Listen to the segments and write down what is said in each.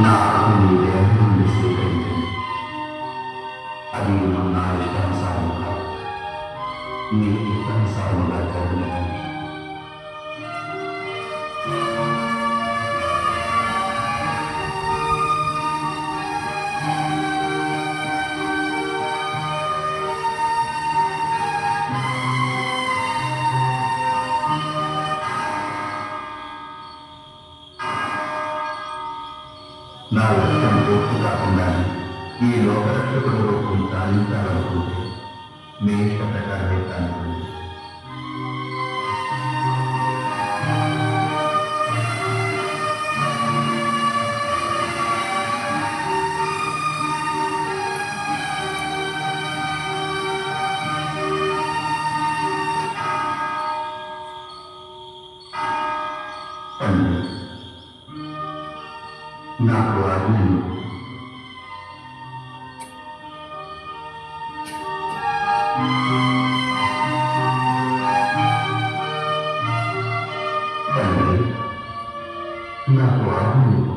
నా ఆత్మని దేహం నుండి స్వీకరించండి. అది నా ఇష్టానుసారముగా మీ ఇష్టానుసారముగా జరుగుతుంది. నా లక్ష్యం పూర్తి కాకుండా ఈ లోకరక్షకుడు రూపం సాధించాలనుకుంటే మీ ఇష్ట ప్రకారమే సాధించండి. నాకు ఆజ్ఞను తండ్రి, నాకు ఆజ్ఞను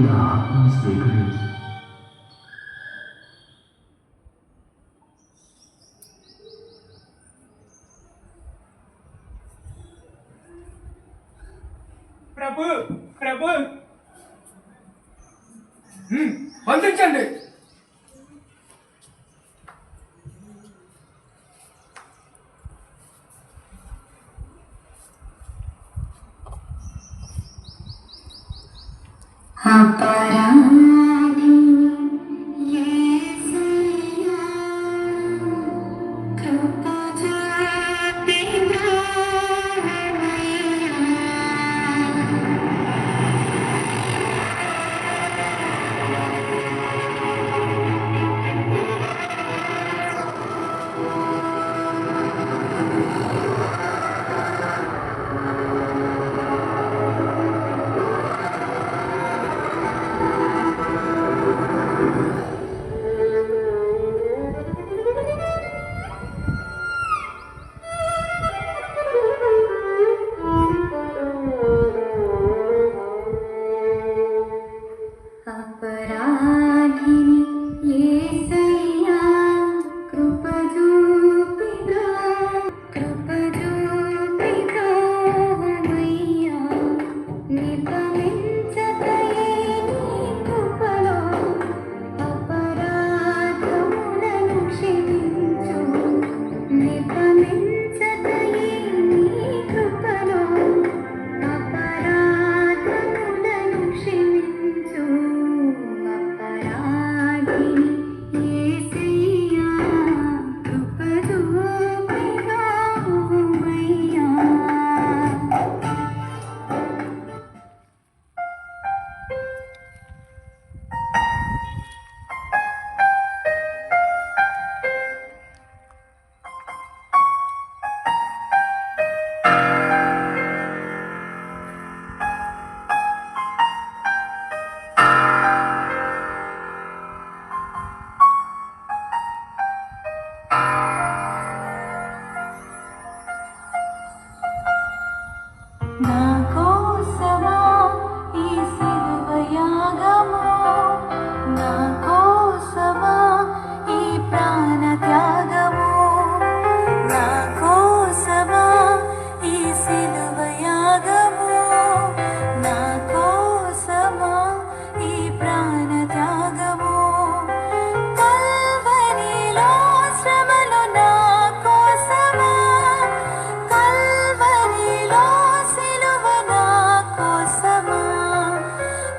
నా ఆత్మను స్వీకరించి ప్రభు ప్రభు వందించండి. अपराधी येसुया कृपा जोते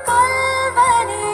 కల్వరి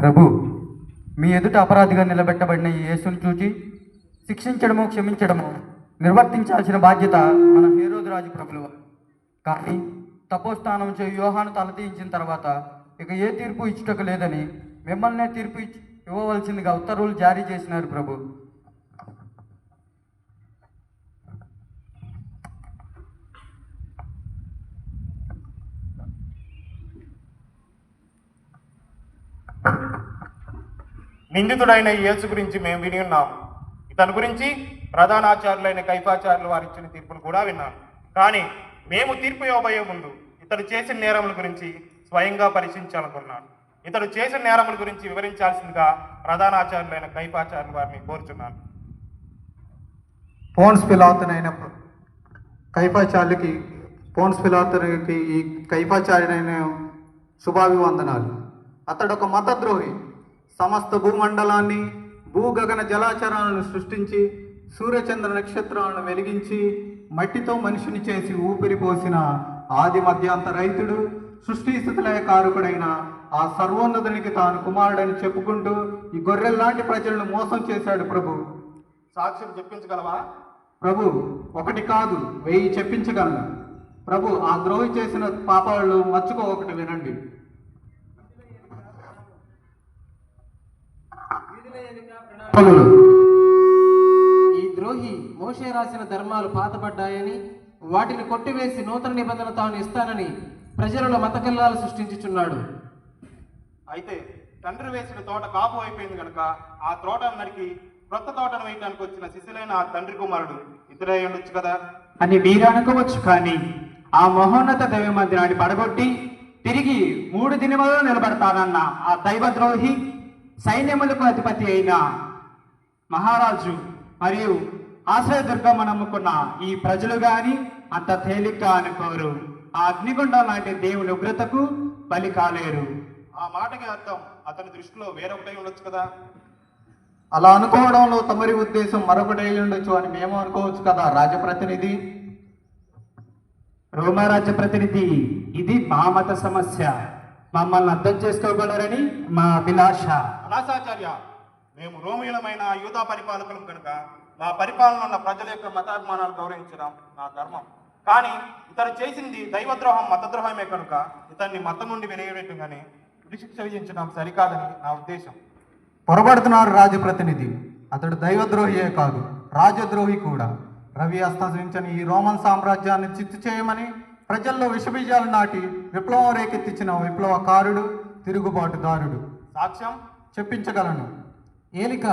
ప్రభు, మీ ఎదుట అపరాధిగా నిలబెట్టబడిన ఈ యేసును చూచి శిక్షించడము క్షమించడము నిర్వర్తించాల్సిన బాధ్యత మన హేరోదు రాజు ప్రభులు. కానీ తపోస్థానం చేయు యోహాను తలతీయించిన తర్వాత ఇక ఏ తీర్పు ఇచ్చుటకు లేదని మిమ్మల్నే తీర్పు ఇవ్వవలసిందిగా ఉత్తర్వులు జారీ చేసినారు ప్రభు. నిందితుడైన ఈ యేసు గురించి మేము విని ఉన్నాం. ఇతని గురించి ప్రధానాచార్యులైన కైఫాచార్యులు వారు ఇచ్చిన తీర్పును కూడా విన్నాం. కానీ మేము తీర్పు ఇవ్వబోయే ముందు ఇతడు చేసిన నేరముల గురించి స్వయంగా పరిశీలించాలనుకున్నాను. ఇతడు చేసిన నేరముల గురించి వివరించాల్సిందిగా ప్రధానాచార్యులైన కైఫాచార్యులు వారిని కోరుచున్నాను. పోన్స్ పిలాతునైన కైఫాచార్యులకి ఈ కైఫాచార్యుడైన శుభాభివందనాలు. అతడు ఒక మతద్రోహి. సమస్త భూమండలాన్ని భూగగన జలాచరాలను సృష్టించి సూర్యచంద్ర నక్షత్రాలను వెలిగించి మట్టితో మనిషిని చేసి ఊపిరి పోసిన ఆది మధ్యాంత రైతుడు, సృష్టి స్థితిలయ కారకుడైన ఆ సర్వోన్నతునికి తాను కుమారుడని చెప్పుకుంటూ ఈ గొర్రెల్లాంటి ప్రజలను మోసం చేశాడు ప్రభు. సాక్ష్యం చెప్పించగలవా? ప్రభు, ఒకటి కాదు 1000 చెప్పించగలను. ప్రభు, ఆ ద్రోహి చేసిన పాపాలలో మచ్చుకో ఒకటి వినండి. ఈ ద్రోహి మోషే రాసిన ధర్మాలు పాతపడ్డాయని వాటిని కొట్టివేసి నూతన నిబంధన తాను ఇస్తానని ప్రజలలో మతకల్లాలు సృష్టించుచున్నాడు. అయితే తండ్రి వేసిన తోట కాపు అయిపోయింది కనుక ఆ తోటను నరికి క్రొత్త తోటను వేయడానికి వచ్చిన శిశులైన ఆ తండ్రి కుమారుడు ఇతడే ఉండొచ్చు కదా అని మీరు అనుకోవచ్చు. కానీ ఆ మహోన్నత దైవ మందిరాన్ని పడగొట్టి తిరిగి 3 దినములలో నిలబడతానన్న ఆ దైవద్రోహి సైన్యములకు అధిపతి అయిన మహారాజు మరియు ఆశ్రయదుర్గమ్మ నమ్ముకున్న ఈ ప్రజలు గాని అంత తేలిగ్గా అనుకోరు. ఆ అగ్నిగుండం లాంటి దేవుని ఉగ్రతకు బలి కాలేరు. ఆ మాటకి అర్థం అతని దృష్టిలో వేరొకటై ఉండొచ్చు కదా. అలా అనుకోవడంలో తమరి ఉద్దేశం మరొకటి అయి ఉండొచ్చు అని మేము అనుకోవచ్చు కదా రాజప్రతినిధి. రోమరాజ్య ప్రతినిధి, ఇది మా మత సమస్య. మమ్మల్ని అర్థం చేసుకోగలరని మా అభిలాష. అలాసాచార్య, మేము రోమిలమైన యూదా పరిపాలకులం కనుక మా పరిపాలన ఉన్న ప్రజల యొక్క మతాభిమానాలు గౌరవించడం నా ధర్మం. కానీ ఇతను చేసింది దైవద్రోహం, మతద్రోహమే కనుక ఇతన్ని మతం నుండి వెలియబెట్టుగానే ఉరిశిక్ష విధించడం సరికాదని నా ఉద్దేశం. పొరబడుతున్నారు రాజప్రతినిధి. అతడు దైవద్రోహియే కాదు, రాజద్రోహి కూడా. రవి అస్తమించని ఈ రోమన్ సామ్రాజ్యాన్ని చిత్తు చేయమని ప్రజల్లో విషబీజాలు నాటి విప్లవం రేకెత్తించిన విప్లవకారుడు, తిరుగుబాటుదారుడు. సాక్ష్యం చెప్పించగలను. ఏలిక,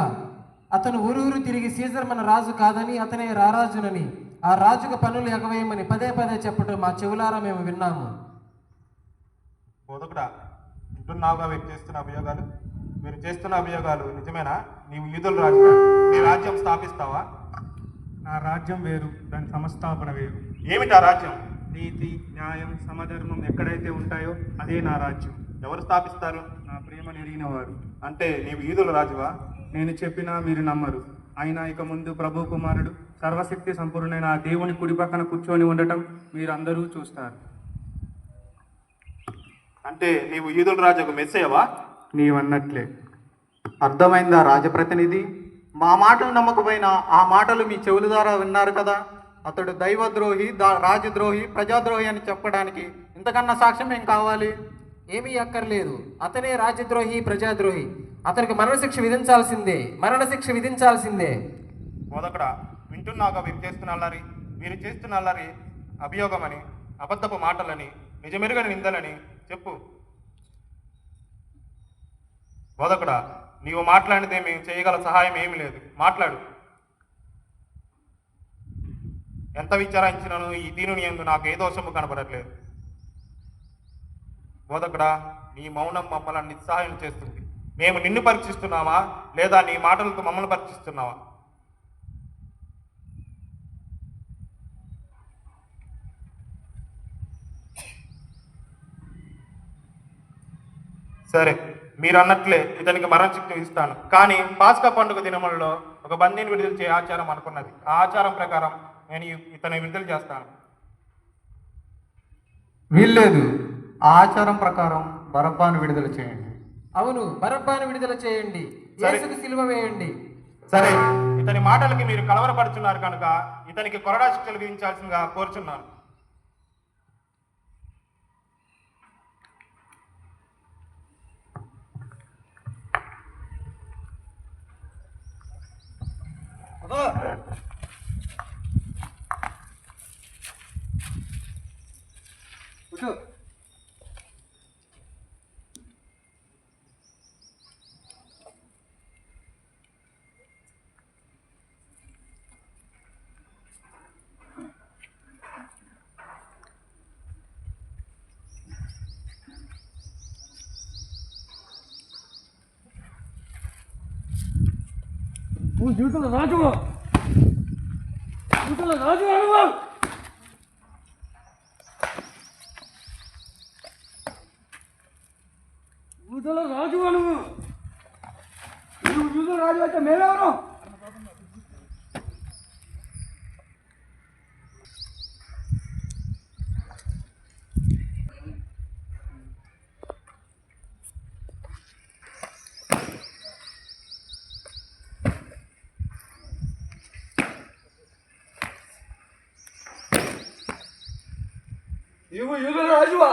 అతను ఊరూరు తిరిగి సీజర్ మన రాజు కాదని, అతనే రారాజునని, ఆ రాజుకు పనులు ఎగవేయమని పదే చెప్పడం మా చెవులారా మేము విన్నాము. బోధకుడా, వింటున్నావుగా మీరు చేస్తున్న అభియోగాలు నిజమేనా? నీవు యూదుల రాజు, నీ రాజ్యం స్థాపిస్తావా? నా రాజ్యం వేరు, దాని సంస్థాపన వేరు. ఏమిటా రాజ్యం? నీతి, న్యాయం, సమధర్మం ఎక్కడైతే ఉంటాయో అదే నా రాజ్యం. ఎవరు స్థాపిస్తారు? నా ప్రేమను ఎరిగిన వారు. అంటే నీవు యూదుల రాజువా? నేను చెప్పినా మీరు నమ్మరు. అయినా ఇక ముందు ప్రభు కుమారుడు సర్వశక్తి సంపూర్ణైన ఆ దేవుని కుడి పక్కన కూర్చొని ఉండటం మీరందరూ చూస్తారు. అంటే నీవు యూదుల రాజుకు మెస్సేయవా? నీవన్నట్లే. అర్థమైందా రాజప్రతినిధి? మా మాటలు నమ్మకపోయినా ఆ మాటలు మీ చెవుల ద్వారా విన్నారు కదా. అతడు దైవద్రోహి, రాజద్రోహి, ప్రజాద్రోహి అని చెప్పడానికి ఇంతకన్నా సాక్ష్యం ఏం కావాలి? ఏమీ అక్కర్లేదు. అతనే రాజద్రోహి, ప్రజాద్రోహి. అతనికి మరణశిక్ష విధించాల్సిందే. బోధకుడా, వింటున్నాగా మీరు చేస్తున్న అల్లరి అభియోగమని, అబద్ధపు మాటలని, నిజమెరుగని నిందలని చెప్పు. బోధకుడా, నీవు మాట్లాడితే మేము చేయగల సహాయం ఏమీ లేదు. మాట్లాడు. ఎంత విచారించినను ఈ దీనుని యందు నాకు ఏ దోషము కనబడట్లేదు. బోధకుడా, నీ మౌనం మమ్మల్ని నిస్సహాయం చేస్తుంది. మేము నిన్ను పరీక్షిస్తున్నామా లేదా నీ మాటలతో మమ్మల్ని పరీక్షిస్తున్నావా? సరే, మీరు అన్నట్లే ఇతనికి మరణశిక్ష ఇస్తాను. కానీ పాస్కా పండుగ దినములలో ఒక బందీని విడుదల చేయ ఆచారం అనుకున్నది. ఆ ఆచారం ప్రకారం నేను ఇతని విడుదల చేస్తాను. వీల్లేదు. ఆ ఆచారం ప్రకారం బరబ్బాను విడుదల చేయండి. అవును, బరబ్బాను విడుదల చేయండి. యేసుకు సిలువ వేయండి. సరే, ఇతని మాటలకి మీరు కలవరపడుతున్నారు కనుక ఇతనికి కొరడా శిక్షలు విధించాల్సిందిగా కోరుచున్నాను. యూదుల రాజు అనువు. యూదుల రాజు అనువు. నువ్వు యూదుల రాజు అయితే మేమెవరు? నువ్వు యూదుల రాజువా?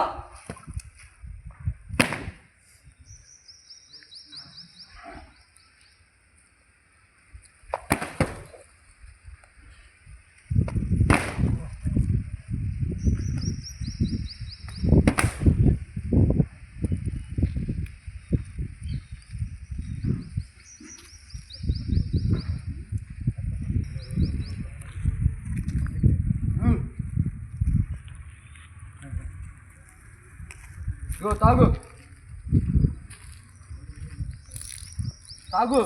తాగు తాగు.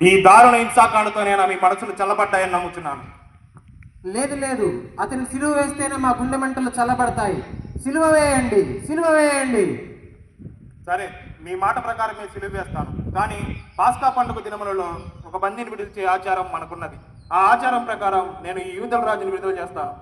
ఈ దారుణ హింసాకాండతోనైనా మీ మనసులు చల్లబడ్డాయని నమ్ముతున్నాను. లేదు లేదు, అతని సిలువ వేస్తేనే మా గుండె మంటలు చల్లబడతాయి. సిలువ వేయండి, సిలువ వేయండి. సరే, మీ మాట ప్రకారమే సిలువ వేస్తాను. కానీ పాస్కా పండుగ దినములలో ఒక బందీని విడుదల చేయ ఆచారం మనకున్నది. ఆ ఆచారం ప్రకారం నేను ఈ యూదుల రాజుని విడుదల చేస్తాను.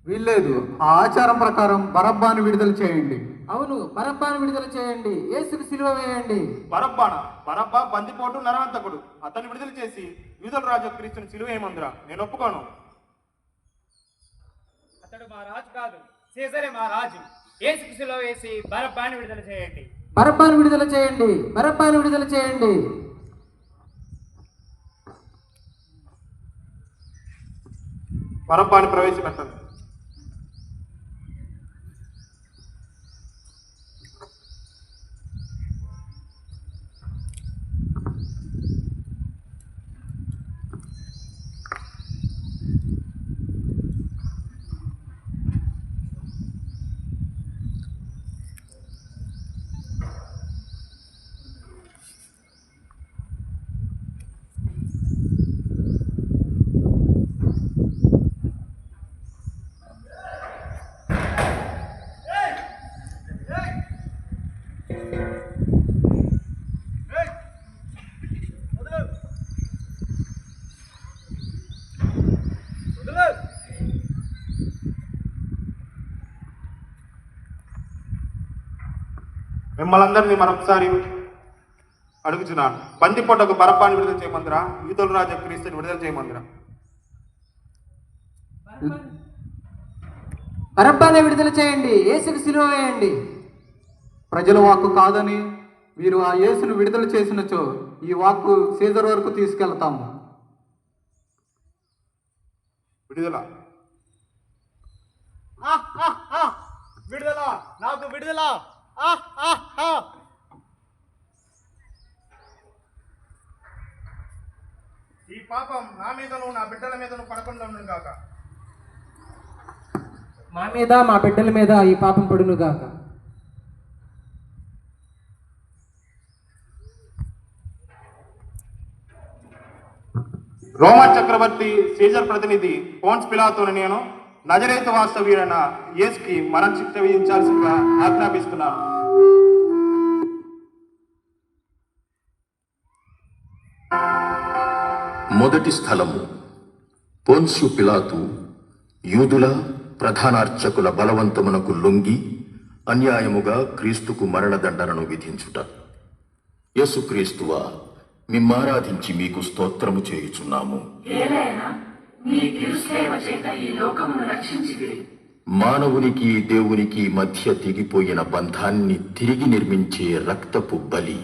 వీల్లేదు. ఆ ఆచారం ప్రకారం బరబ్బాను విడుదల చేయండి. అవును, బరబ్బాను విడుదల చేయండి. యేసుకు సిలువ వేయండి. బరబ్బా బందిపోటు నరహంతకుడు. అతన్ని విడుదల చేసి యూదుల రాజు క్రీస్తుని సిలువ వేయమందురా. నేను ఒప్పుకోను. అతడు మా రాజు కాదు, సీజరే మా రాజు. యేసుకు సిలువ వేసి బరబ్బాను విడుదల చేయండి. బరబ్బాను విడుదల చేయండి. బరబ్బాను విడుదల చేయండి. బరబ్బాని ప్రవేశపెట్టండి. మిమ్మల్ని అందరినీ మరొకసారి అడుగుచున్నాను. బందిపోటకు బరబ్బాని విడుదల చేయమందిరా, యూదుల రాజు క్రీస్తుని విడుదల చేయమందిరా. బరబ్బానే విడుదల చేయండి, యేసుకు సిలువ వేయండి. ప్రజల వాక్కు కాదని మీరు ఆ యేసును విడుదల చేసినచో ఈ వాక్కు సీజర్ వరకు తీసుకెళ్తాము. విడుదల విడుదల, నాకు విడుదల. ఈ పాపం నా మీదను నా బిడ్డల మీదను పడకుండా ఉండును గాక. మా మీద మా బిడ్డల మీద ఈ పాపం పడును గాక. రోమా చక్రవర్తి సీజర్ ప్రతినిధి పోన్స్ పిలాతోని నేను నజరేతు వాస్తవ్యుడైన యేసుకి మరణశిక్ష విధించాల్సిందిగా ఆజ్ఞాపిస్తున్నాను. మొదటి స్థలము. పోన్స్యు పిలాతు యూదుల ప్రధానార్చకుల బలవంతమునకు లొంగి అన్యాయముగా క్రీస్తుకు మరణదండనను విధించుట. యేసుక్రీస్తువా, మిమ్మారాధించి మీకు స్తోత్రము చేయుచున్నాము. మానవునికి దేవునికి మధ్య తెగిపోయిన బంధాన్ని తిరిగి నిర్మించే రక్తపు బలి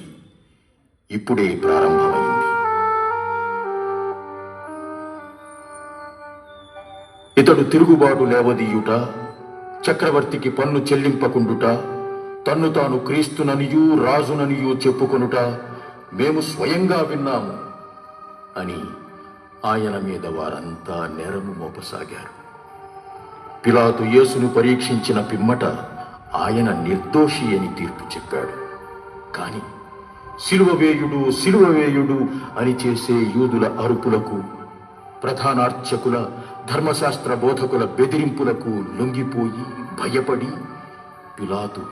ఇప్పుడే ప్రారంభమైంది. ఇతడు తిరుగుబాటు లేవదీయుట, చక్రవర్తికి పన్ను చెల్లింపకుండుట, తన్ను తాను క్రీస్తుననియూ రాజుననియూ చెప్పుకొనుట మేము స్వయంగా విన్నాము అని ఆయన మీద వారంతా నేరము మోపసాగారు. పిలాతు యేసును పరీక్షించిన పిమ్మట ఆయన నిర్దోషి అని తీర్పు చెప్పాడు. కాని సిలువవేయుడు సిలువవేయుడు అని చేసే యూదుల అరుపులకు, ప్రధానార్చకుల ధర్మశాస్త్ర బోధకుల బెదిరింపులకు లొంగిపోయి భయపడి పిలాతు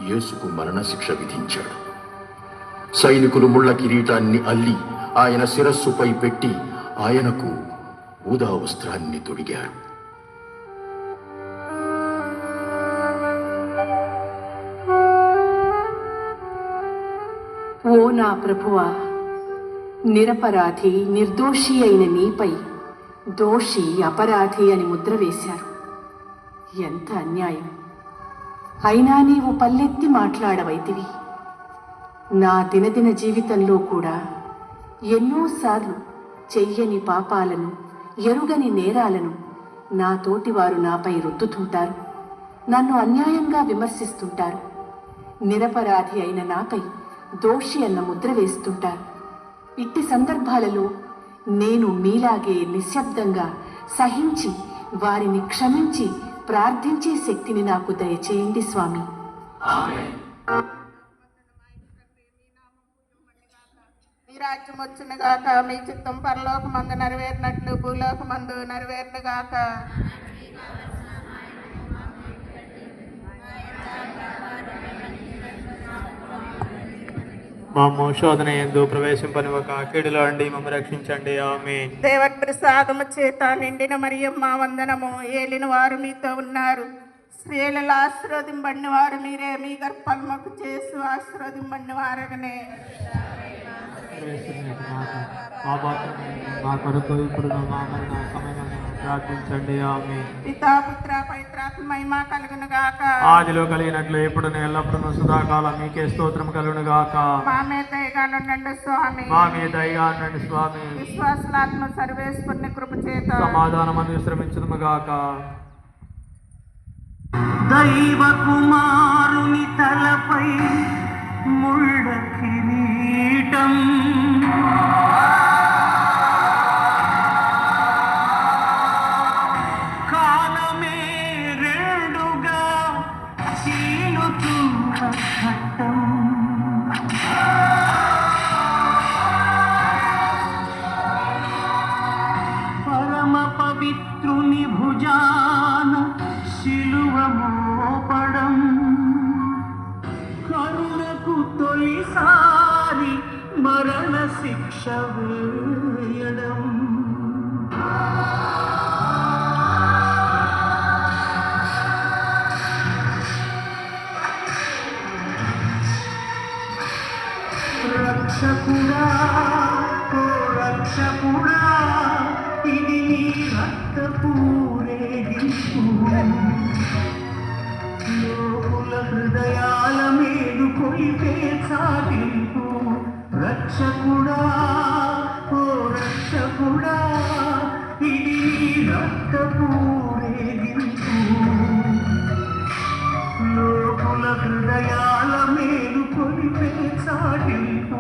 యేసుకు మరణశిక్ష విధించాడు. సైనికులు ముళ్ళ కిరీటాన్ని అల్లి ఆయన శిరస్సుపై పెట్టి ఆయనకు ఊదా వస్త్రాన్ని తొడిగారు. ఓ నా ప్రభువా, నిరపరాధి నిర్దోషి అయిన నీపై దోషి అపరాధి అని ముద్ర వేశారు. ఎంత అన్యాయం! అయినా నీవు పల్లెత్తి మాట్లాడవైతివి. నా దినదిన జీవితంలో కూడా ఎన్నోసార్లు చెయ్యని పాపాలను, ఎరుగని నేరాలను నా తోటివారు నాపై రుద్దుతుంటారు. నన్ను అన్యాయంగా విమర్శిస్తుంటారు. నిరపరాధి అయిన నాపై దోషి అన్న ముద్ర వేస్తుంటారు. ఇట్టి సందర్భాలలో నేను మీలాగే నిశ్శబ్దంగా సహించి వారిని క్షమించి ప్రార్థించే శక్తిని నాకు దయచేయండి స్వామి. మీ రాజ్యం వచ్చును గాక, మీ చిత్తం పరలోకమందు నెరవేరినట్లు భూలోకమందు నెరవేరును గాక. మా శోధన యందు ప్రవేశింపనివ్వక కీడులో అండి మమ్మల్ని రక్షించండి. ఆమేన్. దేవత్ ప్రసాదము చేత నిండిన మరియమ్మ వందనము. ఏలిన వారు మీతో ఉన్నారు. స్త్రీలలో ఆశీర్వదింపడిన వారు మీరే. మీ గర్భఫలముకు చేసు ఆశీర్వదింపడిన వారగనే. మా కొరకు ఇప్పుడు ప్రార్థించండి. ఆమేన్. పితా పుత్ర పవిత్రాత్మ మహిమ కలుగును గాక. ఆదిలో కలిగినట్లు ఎప్పుడు ఎల్లప్పుడూ సదాకాలం మీకే స్తోత్రం కలుగును గాక. మా మీద దయగా నుండండి స్వామి. మా మీద దయగా ఉండండి స్వామి. విశ్వాసులాత్మ సర్వేశ్వరుని కృప చేత సమాధానం విశ్రమించదుము గాక. దైవ కుమారుని తలపై ముళ్ళ కిరీటం, కాలమే రెండుగా చీలుతున్న ఘట్టం, పరమ పవిత్రుని భుజాన శిలువ మోపడం, కరుణకు తొలిసారి మరణ శిక్ష వేయడం, రక్షకుడా ఓ రక్షకుడా ఇది నీ రక్తపు ఊరేగింపు లోకుల హృదయాల మేలు కొలిపే చాటింపు రక్షకుడా ఓ రక్షకుడా ఇది నీ రక్తపు ఊరేగింపు లోకుల హృదయాల మేలు కొలిపే చాటింపు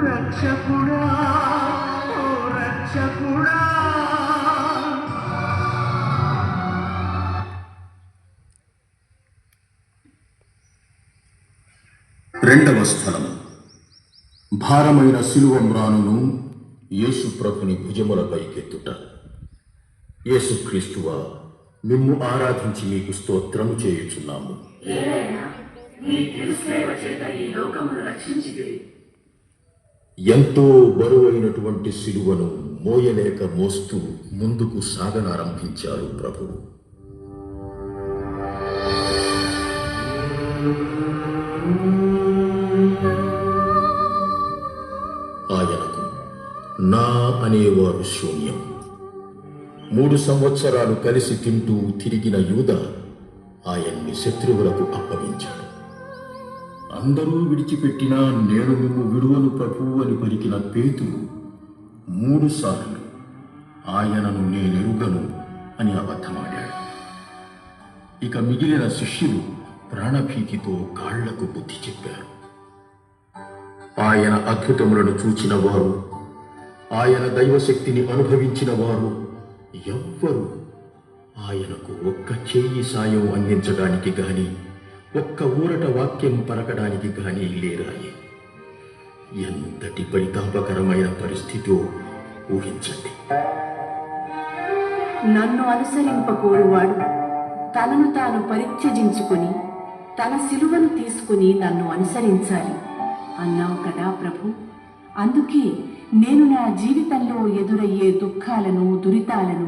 రక్షకుడా ఓ రక్షకుడా. రెండవ స్థలము భారమైన శిలువమ్రానును యేసు ప్రభుని భుజములపైకెత్తుట. యేసుక్రీస్తువా, మిమ్ము ఆరాధించి మీకు స్తోత్రము చేయుచున్నాము. ఎంతో బరువైనటువంటి శిలువను మోయలేక మోస్తూ ముందుకు సాగనారంభించారు ప్రభువు. ఆయనకు నా అనేవారు శూన్యం. 3 సంవత్సరాలు కలిసి తింటూ తిరిగిన యూద ఆయన్ని శత్రువులకు అప్పగించాడు. అందరూ విడిచిపెట్టినా నేను మిమ్ము విడువను ప్రభువు అని పలికిన పేతురు 3 సార్లు ఆయనను నేనెరుగను అని అబద్ధమాడాడు. ఇక మిగిలిన శిష్యులు ప్రాణభీతితో కాళ్లకు బుద్ధి చెప్పారు. ఆయన అద్భుతములను చూచిన వారు, ఆయన దైవశక్తిని అనుభవించిన వారు ఎవ్వరూ ఆయనకు ఒక్క చెయ్యి సాయం అందించడానికి గాని, ఒక్క ఊరట వాక్యం పలకడానికి గాని లేరాయి. ఎంతటి పరితాపకరమైన పరిస్థితో ఊహించండి. నన్ను అనుసరింపకోరువాడు తనను తాను పరిత్యజించుకుని తన సిలువను తీసుకుని నన్ను అనుసరించాలి అన్నావు కదా ప్రభు. అందుకే నేను నా జీవితంలో ఎదురయ్యే దుఃఖాలను, దురితాలను,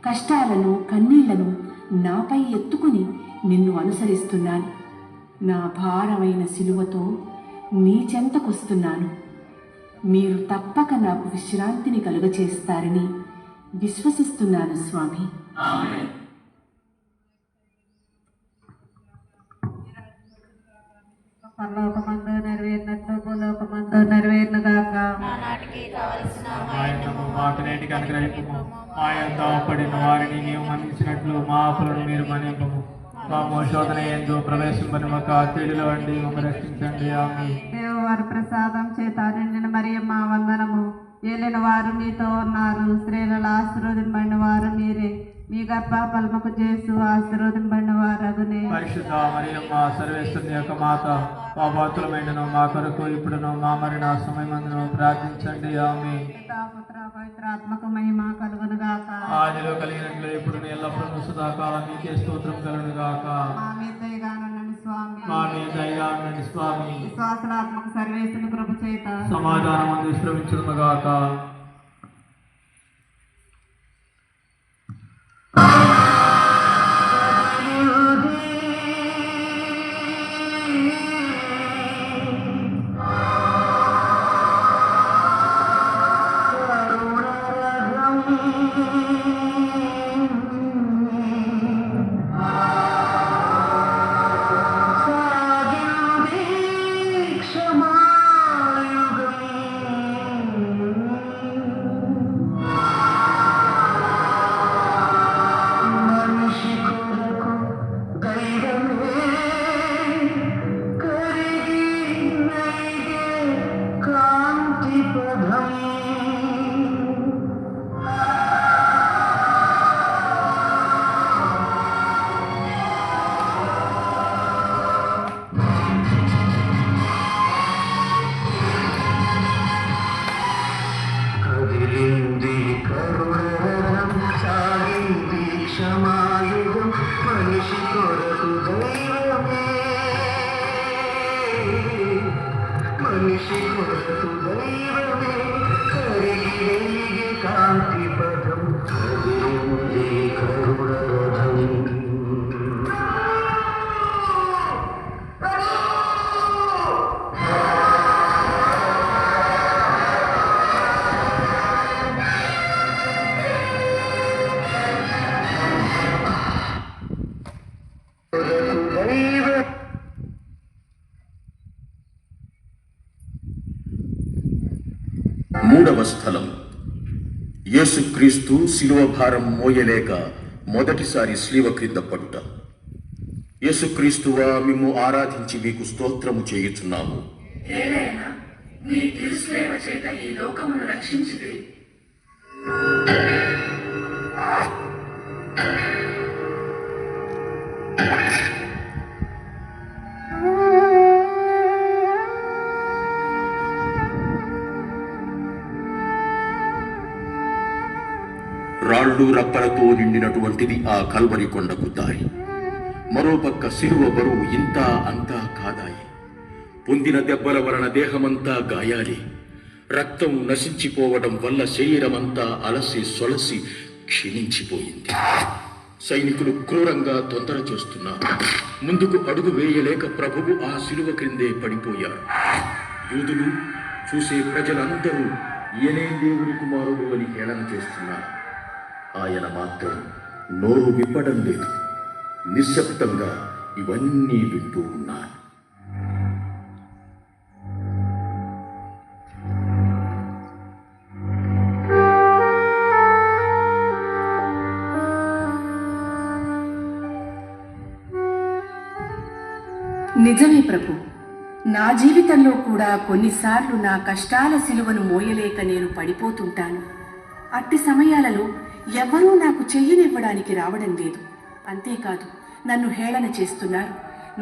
కష్టాలను, కన్నీళ్లను నాపై ఎత్తుకుని నిన్ను అనుసరిస్తున్నాను. నా భారమైన సిలువతో నీ చెంతకొస్తున్నాను. మీరు తప్పక నాకు విశ్రాంతిని కలుగచేస్తారని విశ్వసిస్తున్నాను స్వామి. పరలోకమందు నెరవేరినట్లు భూలోకమందు నెరవేరునుగాక. మాకు నేటికి అనుగ్రహింపము. మా యొద్ద పడిన వారిని నీవు మన్నించినట్లు మా అప్పులను మీరు మన్నింపము. మా శోధన ఎందు ప్రవేశింపని ఒక కీడుల వండి మమ్మల్ని రక్షించండి. ఆమేన్. దేవవారి ప్రసాదం చేత నిండిన మరియమ్మ వందనము. ఏలిన వారు మీతో ఉన్నారు, స్త్రీలలో ఆశీర్వదింపబడిన వారు మీరే. మీ గర్భఫలముకు చేసు ఆశీర్వదింపబడిన వారగునే. పరిశుద్ధ మరియమ్మ సర్వేశ్వరుని యొక్క మాత, పాపాత్ములమైనను మా కొరకు ఇప్పుడును మా మరణ సమయమందును ప్రార్థించండి. ఆమేన్. పుత్ర పవిత్రాత్మకు మహిమ కలుగునుగాక. ఆదిలో కలిగినట్లు ఇప్పుడు ఎల్లప్పుడూ సదాకాలం మీకే స్తోత్రం కలుగునుగాక. మా మీద దయగానుండండి స్వామి. మా మీద దయగానుండండి స్వామి. విశ్వాసనాత్మక సర్వేశ్వరుని కృప చేత సమాధానం అందు విశ్రమించునుగాక. మూడవ స్థలం. యేసుక్రీస్తు శిలువ భారం మోయలేక మొదటిసారి శిలువ క్రింద పడుట. యేసుక్రీస్తువా, మిమ్ము ఆరాధించి మీకు స్తోత్రము చేయుచున్నాము. రాళ్ళు రప్పలతో నిండినటువంటిది ఆ కల్వరి కొండకు దారి. మరోపక్క శిలువ బరువు ఇంత అంతా కాదాయి. పొందిన దెబ్బల వలన దేహమంతా గాయాలి. రక్తం నశించిపోవడం వల్ల శరీరమంతా అలసి సొలసి క్షీణించిపోయింది. సైనికులు క్రూరంగా తొందర చేస్తున్నారు. ముందుకు అడుగు వేయలేక ప్రభువు ఆ శిలువ క్రిందే పడిపోయారు. యూదులు, చూసే ప్రజలందరూ ఈయనే దేవుని కుమారుడు అని హేళన చేస్తున్నారు. ఆయన మాత్రం నోరు విప్పడం లేదు. నిశ్శబ్దంగా ఇవన్నీ వింటూ ఉన్నారు. నిజమే ప్రభు, నా జీవితంలో కూడా కొన్నిసార్లు నా కష్టాల సిలువను మోయలేక నేను పడిపోతుంటాను. అట్టి సమయాలలో ఎవ్వరూ నాకు చెయ్యనివ్వడానికి రావడం లేదు. అంతేకాదు, నన్ను హేళన చేస్తున్నారు.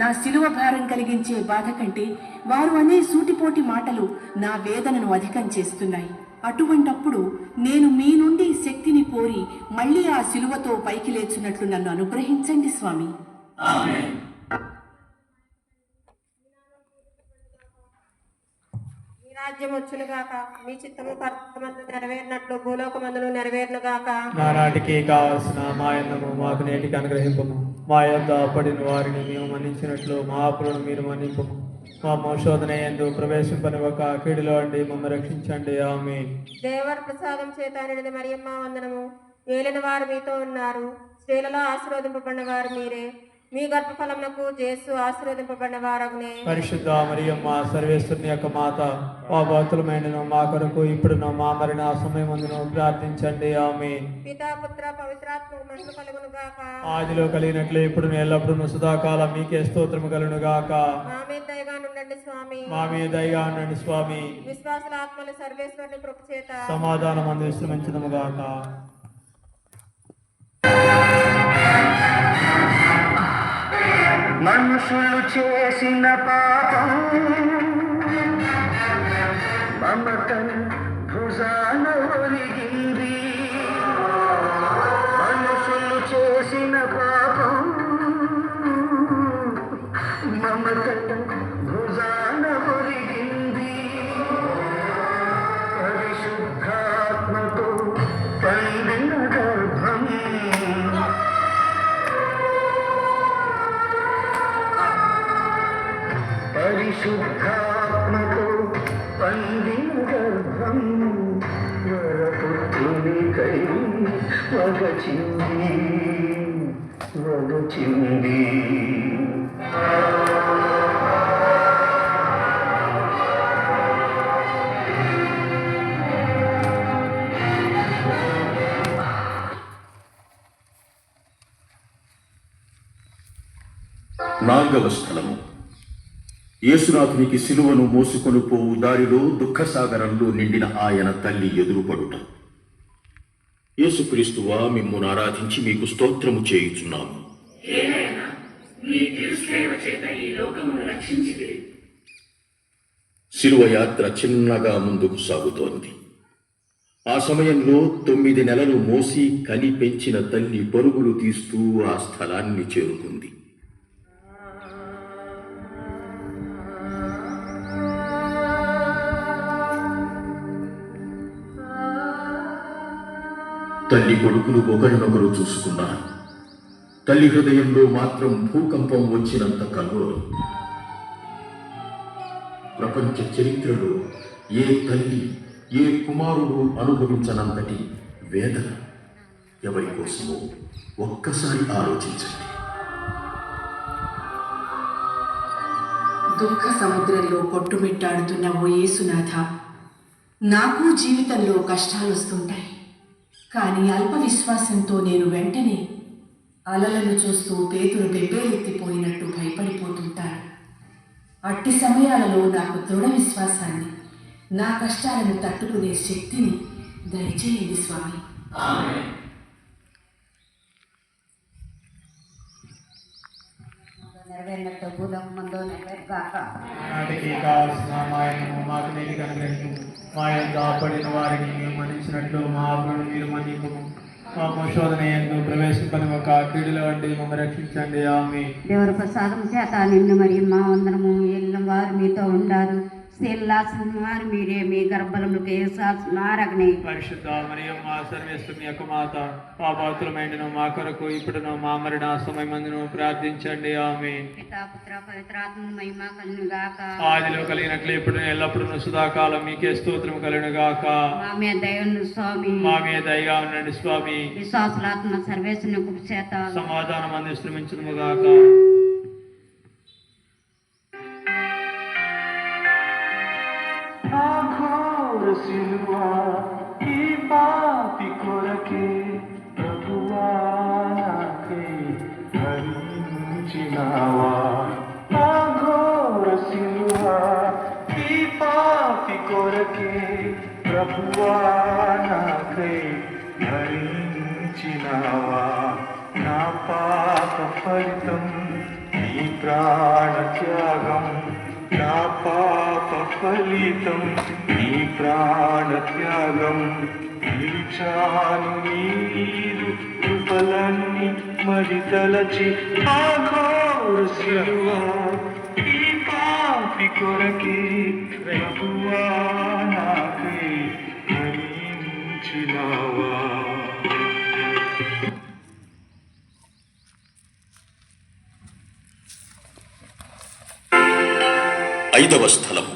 నా సిలువ భారం కలిగించే బాధ కంటే వారు అనే సూటిపోటి మాటలు నా వేదనను అధికం చేస్తున్నాయి. అటువంటప్పుడు నేను మీ నుండి శక్తిని కోరి మళ్ళీ ఆ సిలువతో పైకి లేచున్నట్లు నన్ను అనుగ్రహించండి స్వామి. రాజ్యం వచ్చునుగాక, మీ చిత్తము పరలోకమందు నెరవేరినట్లు భూలోకమందును నెరవేరునుగాక. నానాటికి కావలసిన మా అన్నము మాకు నేటికి అనుగ్రహింపము. మా యొద్ద పడిన వారిని మేము మన్నించినట్లు మా అప్పులను మీరు మన్నింపము. మా మోశోధన యందు ప్రవేశింపనివ్వక కీడులో అండి మమ్మల్ని రక్షించండి. ఆమేన్. దేవర్ ప్రసాదం చేత నిండిన మరియమ్మ వందనము. ఏలిన వారు మీతో ఉన్నారు, స్త్రీలలో ఆశీర్వదింపబడిన వారు మీరే. మీ గర్భఫలమునకు యేసు ఆశీర్వదింపబడిన వారగునే. పరిశుద్ధ మరియమ్మ, సర్వేశ్వరుని యొక్క మాత, మా భక్తులమైన మా కొరకు ఇప్పుడును మా మరణ సమయమందును ప్రార్థించండి. ఆమేన్. పితా పుత్ర పవిత్రాత్మ మహిమ కలుగును గాక. ఆదిలో కలిగినట్లు ఇప్పుడు ఎల్లప్పుడూ సదాకాలం మీకే స్తోత్రము కలుగును గాక. మా మీద దయగా ఉండండి స్వామి. మా మీద దయగా ఉండండి స్వామి. విశ్వాసుల ఆత్మలు సర్వేశ్వరుని కృప చేత సమాధానం అందు విశ్రమించుదుము గాక. మనుషులు చేసిన పాపం మమతను భుజాన ఒరిగింది. మనుషులు చేసిన పాపం మమతను భుజాన ఒరిగింది. పరిశుద్ధాత్మతో పండిన గర్భం పరిశుద్ధాత్మతో పండిన గర్భం వరపుత్రునికై వగచింది. నాలుగవ స్థలము. యేసునాథునికి సిలువను మోసుకొని పోవు దారిలో దుఃఖసాగరంలో నిండిన ఆయన తల్లి ఎదురుపడుట. యేసుక్రీస్తువా, మిమ్మును ఆరాధించి మీకు స్తోత్రము చేయుచున్నాము. సిలువ యాత్ర చిన్నగా ముందుకు సాగుతోంది. ఆ సమయంలో 9 నెలలు మోసి కని పెంచిన తల్లి పరుగులు తీస్తూ ఆ స్థలాన్ని చేరుకుంది. తల్లి కొడుకులు ఒకరినొకరు చూసుకున్నారు. తల్లి హృదయంలో మాత్రం భూకంపం వచ్చినంత కల్లోలం. ప్రపంచ చరిత్రలో ఏ తల్లి, ఏ కుమారుడు అనుభవించనంతటి వేదన ఎవరి కోసమో ఒక్కసారి ఆలోచించండి. దుఃఖ సముద్రంలో కొట్టుమిట్టాడుతున్న ఓ యేసునాథ, నాకు జీవితంలో కష్టాలు వస్తుంటాయి, కానీ అల్ప విశ్వాసంతో నేను వెంటనే అలలను చూస్తూ పేతురు బెబ్బేలెత్తిపోయినట్టు భయపడిపోతుంటాను. అట్టి సమయాలలో నాకు దృఢ విశ్వాసాన్ని, నా కష్టాలను తట్టుకునే శక్తిని దయచేయండి స్వామి. నెరవేరినట్టు భూలోకం మందు నెరవేరుగాక. నాటికి కావలసిన మాయను మాకు నేటికి అనుగ్రహించు. మా యొక్క అప్పడిన వారిని మేము మన్నించినట్లు మా అప్పులను మీరు మన్నింపుము. మా శోధన యందు ప్రవేశింపని ఒక కీడుల వంటి మమ్మల్ని రక్షించండి. ఆమె దేవుని ప్రసాదం చేత నిన్ను మరియు మా వందనము ఎల్లిన వారు మీతో ఉండారు. స్త్రీలాసిన వారు మీరే, మీ గర్భములకు ఏసారగని పరిశుద్ధ మరియు మా సర్వేశ్వరం యొక్క మాత, పాపాతులమైన మా కొరకు ఇప్పుడును మా మరణ సమయమందును ప్రార్థించండి. ఆమె పితాపుత్ర పవిత్రాత్మ మహిమ కలుగును గాక. ఆదిలో కలిగినట్లు ఇప్పుడు ఎల్లప్పుడూ సదాకాలం మీకే స్తోత్రం కలుగును గాక. మా మీద దయను స్వామి, మా మీద దయగా ఉండండి స్వామి. విశ్వాసులాత్మ సర్వేశ్వరుని కృప చేత సమాధానం అందిశ్రమించును గాక. సిలువా ఈ పాపి కొరకే ప్రభువా నాకై భరించినావా. ఆ ఘోర సిలువా ఈ పాపి కొరకే ప్రభువా నాకై భరించినావా. నా పాప ఫలితం నీ ప్రాణ త్యాగం, నా పాప ఫలితం నీ ప్రాణ త్యాగం. నిలిచాను నీరు కృపలన్నీ మరి తలచి ఆ ఘోర సిలువా ఈ పాపి కొరకే ప్రభువా నాకై భరించినావా. ఐదవ స్థలము.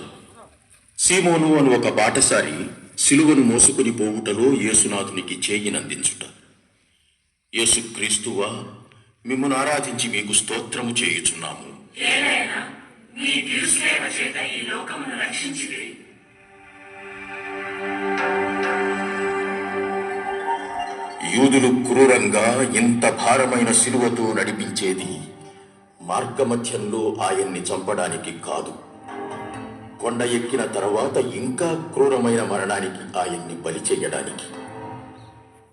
సీమోను అను ఒక బాటసారి సిలువను మోసుకొని పోవుటలో యేసునాథునికి చేయినందించుట. యేసుక్రీస్తువా, మిమ్మును ఆరాధించి మీకు స్తోత్రము చేయుచున్నాము. యూదులు క్రూరంగా ఇంత భారమైన సిలువతో నడిపించేది మార్గమధ్యంలో ఆయన్ని చంపడానికి కాదు, కొండ ఎక్కిన తర్వాత ఇంకా క్రూరమైన మరణానికి ఆయన్ని బలి చెయ్యడానికి.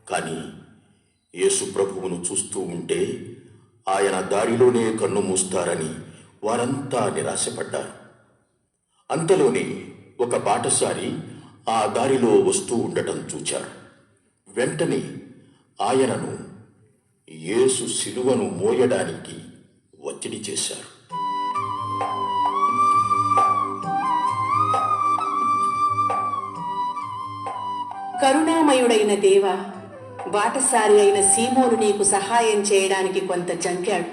కానీ యేసు ప్రభువును చూస్తూ ఉంటే ఆయన దారిలోనే కన్ను మూస్తారని వారంతా నిరాశపడ్డారు. అంతలోనే ఒక బాటసారి ఆ దారిలో వస్తూ ఉండటం చూచారు. వెంటనే ఆయనను యేసు సిలువను మోయడానికి ఒత్తిడి చేశారు. కరుణామయుడైన దేవ, బాటసారి అయిన సీమోను నీకు సహాయం చేయడానికి కొంత జంకాడు.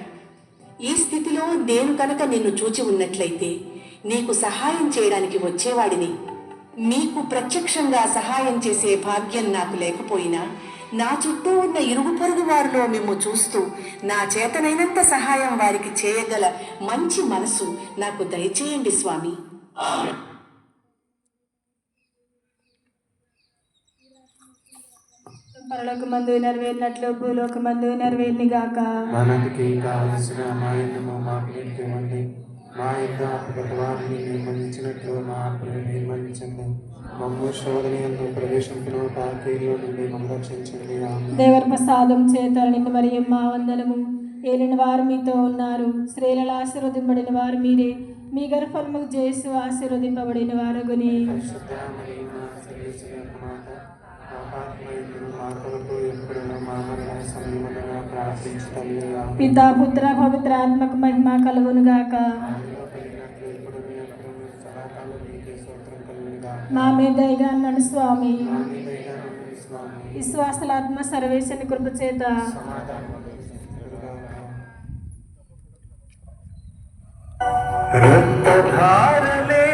ఈ స్థితిలో నేను కనుక నిన్ను చూచి ఉన్నట్లయితే నీకు సహాయం చేయడానికి వచ్చేవాడిని. మీకు ప్రత్యక్షంగా సహాయం చేసే భాగ్యం నాకు లేకపోయినా నా చుట్టూ ఉన్న ఇరుగు పొరుగు వారిలో మిమ్ము చూస్తూ నా చేతనైనంత సహాయం వారికి చేయగల మంచి మనసు నాకు దయచేయండి స్వామి. పరలోకమందు నెరవేరినట్లు భూలోకమందు నెరవేరిని గాక. మనకి కావలసిన మాయను మాకు ఇవ్వండి. మా యొక్క వారిని నిర్మించినట్లు మా అప్పులను నిర్మించండి. మమ్మ శోధన యందు ప్రవేశింపును పాపీలో నుండి మమ్మల్ని రక్షించండి. దేవుని ప్రసాదం చేత నిన్ను మరియు మా వందనము ఏలిన వారు మీతో ఉన్నారు. స్త్రీలలో ఆశీర్వదింపబడిన వారు మీరే, మీ గర్భఫలముకు జేసు ఆశీర్వదింపబడిన వారగుని. పితా పుత్ర పవిత్ర ఆత్మకు మహిమ కలుగును గాక. మా మీద దయగా ఉన్నాడు స్వామి. విశ్వాసలాత్మ సర్వేశ్వరుని కృప చేత రక్తధారలే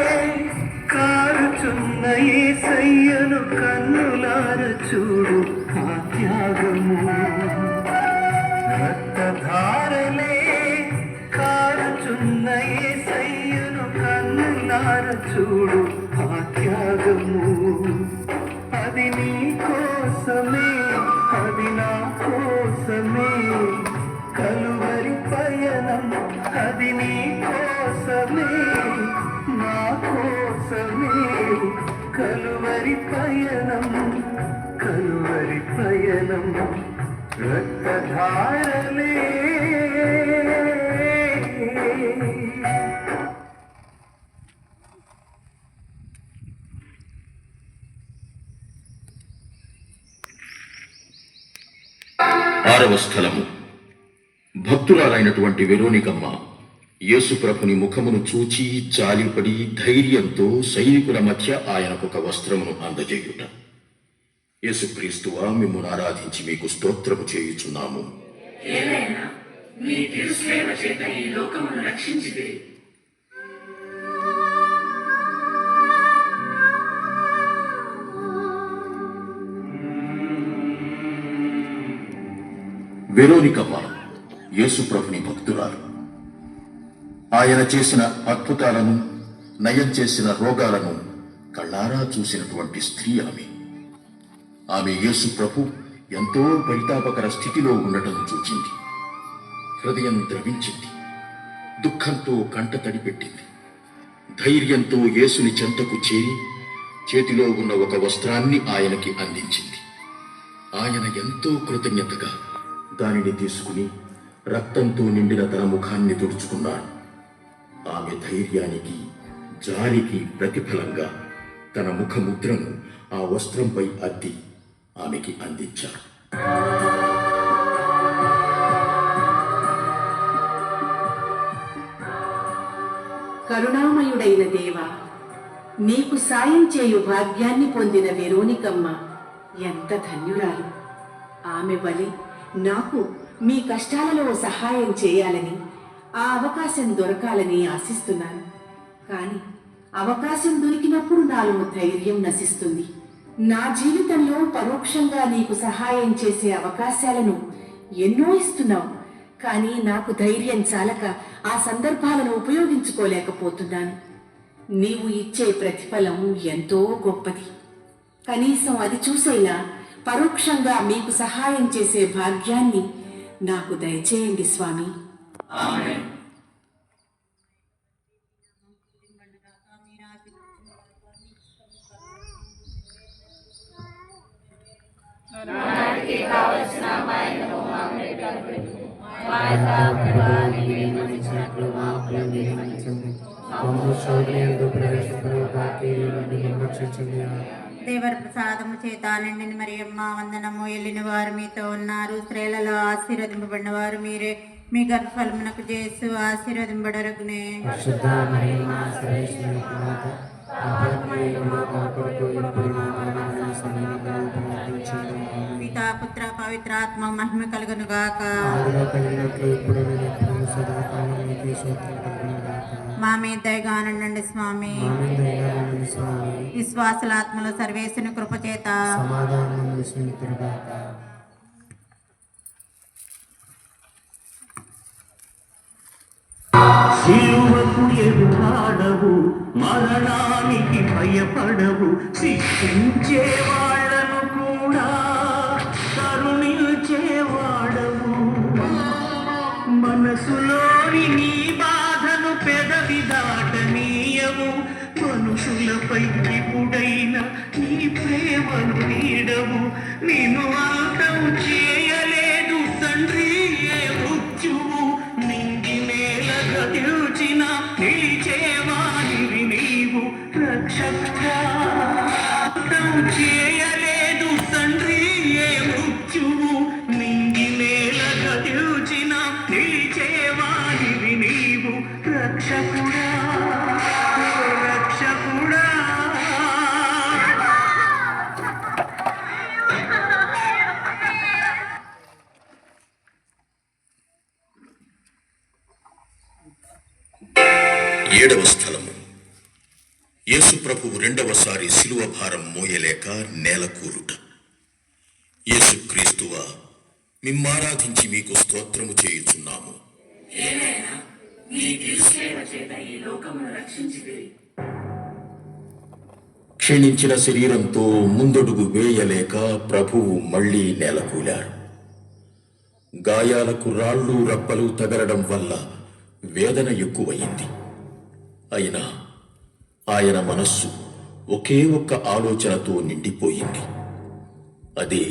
కారుచున్న యేసయ్యను కన్నులార చూడు ఆ త్యాగము. రక్తధారలే కారుచున్న యేసయ్యను కన్నులార చూడు ఆ త్యాగము. అది నీ కోసమే, అది నా కోసమే. కలువరి పయనం అది నీ కోసమే, నా కోసమే. కలువరి పయనం, కలువరి పయనం. రక్తధారలే ఆరవ స్థలము. భక్తురాలైనటువంటి వెరోనికమ్మ యేసుప్రభుని ముఖమును చూచి జాలిపడి ధైర్యంతో సైనికుల మధ్య ఆయనకొక వస్త్రమును అందజేయుట. యేసుక్రీస్తువా, మిమ్మును ఆరాధించి మీకు స్తోత్రము చేయుచున్నాము. వెరోనికమ్మ యేసుప్రభుని భక్తురాలు. ఆయన చేసిన అద్భుతాలను, నయం చేసిన రోగాలను కళ్ళారా చూసినటువంటి స్త్రీ ఆమె. ఆమె యేసుప్రభు ఎంతో పరితాపకర స్థితిలో ఉండటం చూచింది. హృదయం ద్రవించింది, దుఃఖంతో కంట తడిపెట్టింది. ధైర్యంతో యేసుని చెంతకు చేరి చేతిలో ఉన్న ఒక వస్త్రాన్ని ఆయనకి అందించింది. ఆయన ఎంతో కృతజ్ఞతగా దానిని తీసుకుని రక్తంతో నిండిన తన ముఖాన్ని తుడుచుకున్నాడు. ఆమె ధైర్యానికి, జాలికి ప్రతిఫలంగా తన ముఖముద్రను ఆ వస్త్రంపై అద్ది ఆమెకి అందించాడు. కరుణామయుడైన దేవ, నీకు సాయం చేయు భాగ్యాన్ని పొందిన వెరోనికమ్మ ఎంత ధన్యురాలు. ఆమె వలె నాకు మీ కష్టాలలో సహాయం చేయాలని, ఆ అవకాశం దొరకాలని ఆశిస్తున్నాను. కానీ అవకాశం దొరికినప్పుడు నాలో ధైర్యం నశిస్తుంది. నా జీవితంలో పరోక్షంగా నీకు సహాయం చేసే అవకాశాలను ఎన్నో ఇస్తున్నావు, కానీ నాకు ధైర్యం చాలక ఆ సందర్భాలను ఉపయోగించుకోలేకపోతున్నాను. నీవు ఇచ్చే ప్రతిఫలం ఎంతో గొప్పది. కనీసం అది చూసైనా పరోక్షంగా మీకు సహాయం చేసే భాగ్యాన్ని నాకు దయచేయండి స్వామి. దేవర ప్రసాదము చేత నిండిన మరియమ్మ వందనము. వెళ్ళిన వారు మీతో ఉన్నారు, స్త్రీలలో ఆశీర్వదింపబడిన వారు మీరే. మీ గర్భఫలమునకు చేసు ఆశీర్వదింపబడరగునే. పితా పుత్ర పవిత్రాత్మ మహిమ కలుగును గాక. మా మీద దయగానండి స్వామి. విశ్వాసుల ఆత్మలో సర్వేశ్వరుని కృప చేత సిలువకు ఎదురాడవు, మరణానికి భయపడవు. శిక్షించే వాళ్ళను కూడా కరుణించేవాడవు. మనసులోని నీ బాధను పెదవి దాటనీయవు. మనుషులపై ఇప్పుడైనా నీ ప్రేమను నీడవు. నిన్ను అంతం చేయలేదు తండ్రి ఏ మృత్యువు. నింగి నేల గతిల్చిన నిలిచేవానివి నీవు రక్షకుడా. అంతం చేయలేదు తండ్రి ఏ మృత్యువు. నింగి నేల గతిల్చిన నిలిచేవానివి నీవు రక్షకుడా, రక్షకుడా. ఏడవ స్థలము. యేసుప్రభువు రెండవసారి శిలువ భారం మోయలేక నేలకూలుట. యేసుక్రీస్తువా, మిమ్మారాధించి మీకు స్తోత్రము చేయుచున్నాము. క్షీణించిన శరీరంతో ముందడుగు వేయలేక ప్రభువు మళ్లీ నేలకూలాడు. గాయాలకు రాళ్ళు రప్పలు తగలడం వల్ల వేదన ఎక్కువయింది. అయినా ఆయన మనస్సు ఒకే ఒక్క ఆలోచనతో నిండిపోయింది. అదే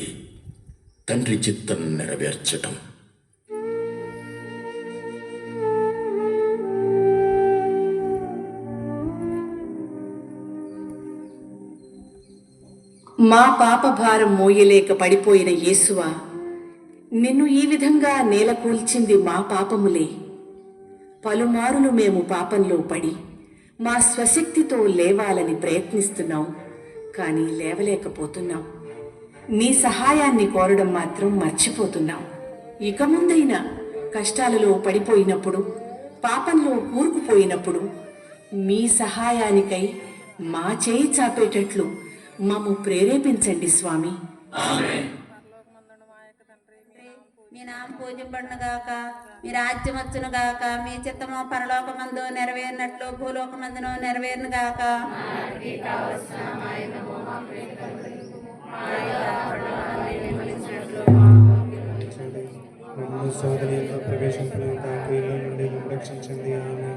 తండ్రి చిత్తం నెరవేర్చటం. మా పాప భారం మోయలేక పడిపోయిన యేసువా, నిన్ను ఈ విధంగా నేలకూల్చింది మా పాపములే. పలుమారులు మేము పాపంలో పడి మా స్వశక్తితో లేవాలని ప్రయత్నిస్తున్నాం, కానీ లేవలేకపోతున్నాం. నీ సహాయాన్ని కోరడం మాత్రం మర్చిపోతున్నాం. ఇక ముందైనా కష్టాలలో పడిపోయినప్పుడు, పాపంలో కూరుకుపోయినప్పుడు మీ సహాయానికై మా చేయి చాపేటట్లు మమ్ము ప్రేరేపించండి స్వామి. మీ నామ పూజింపడునుగాక, మీ రాజ్యం వచ్చునుగాక, మీ చిత్తము పరలోకమందు నెరవేరినట్లు భూలోకమందును నెరవేరునుగాక. శోధనలో ప్రవేశింపలేక కీళ్ళ నుండి రక్షించండి. ఆమె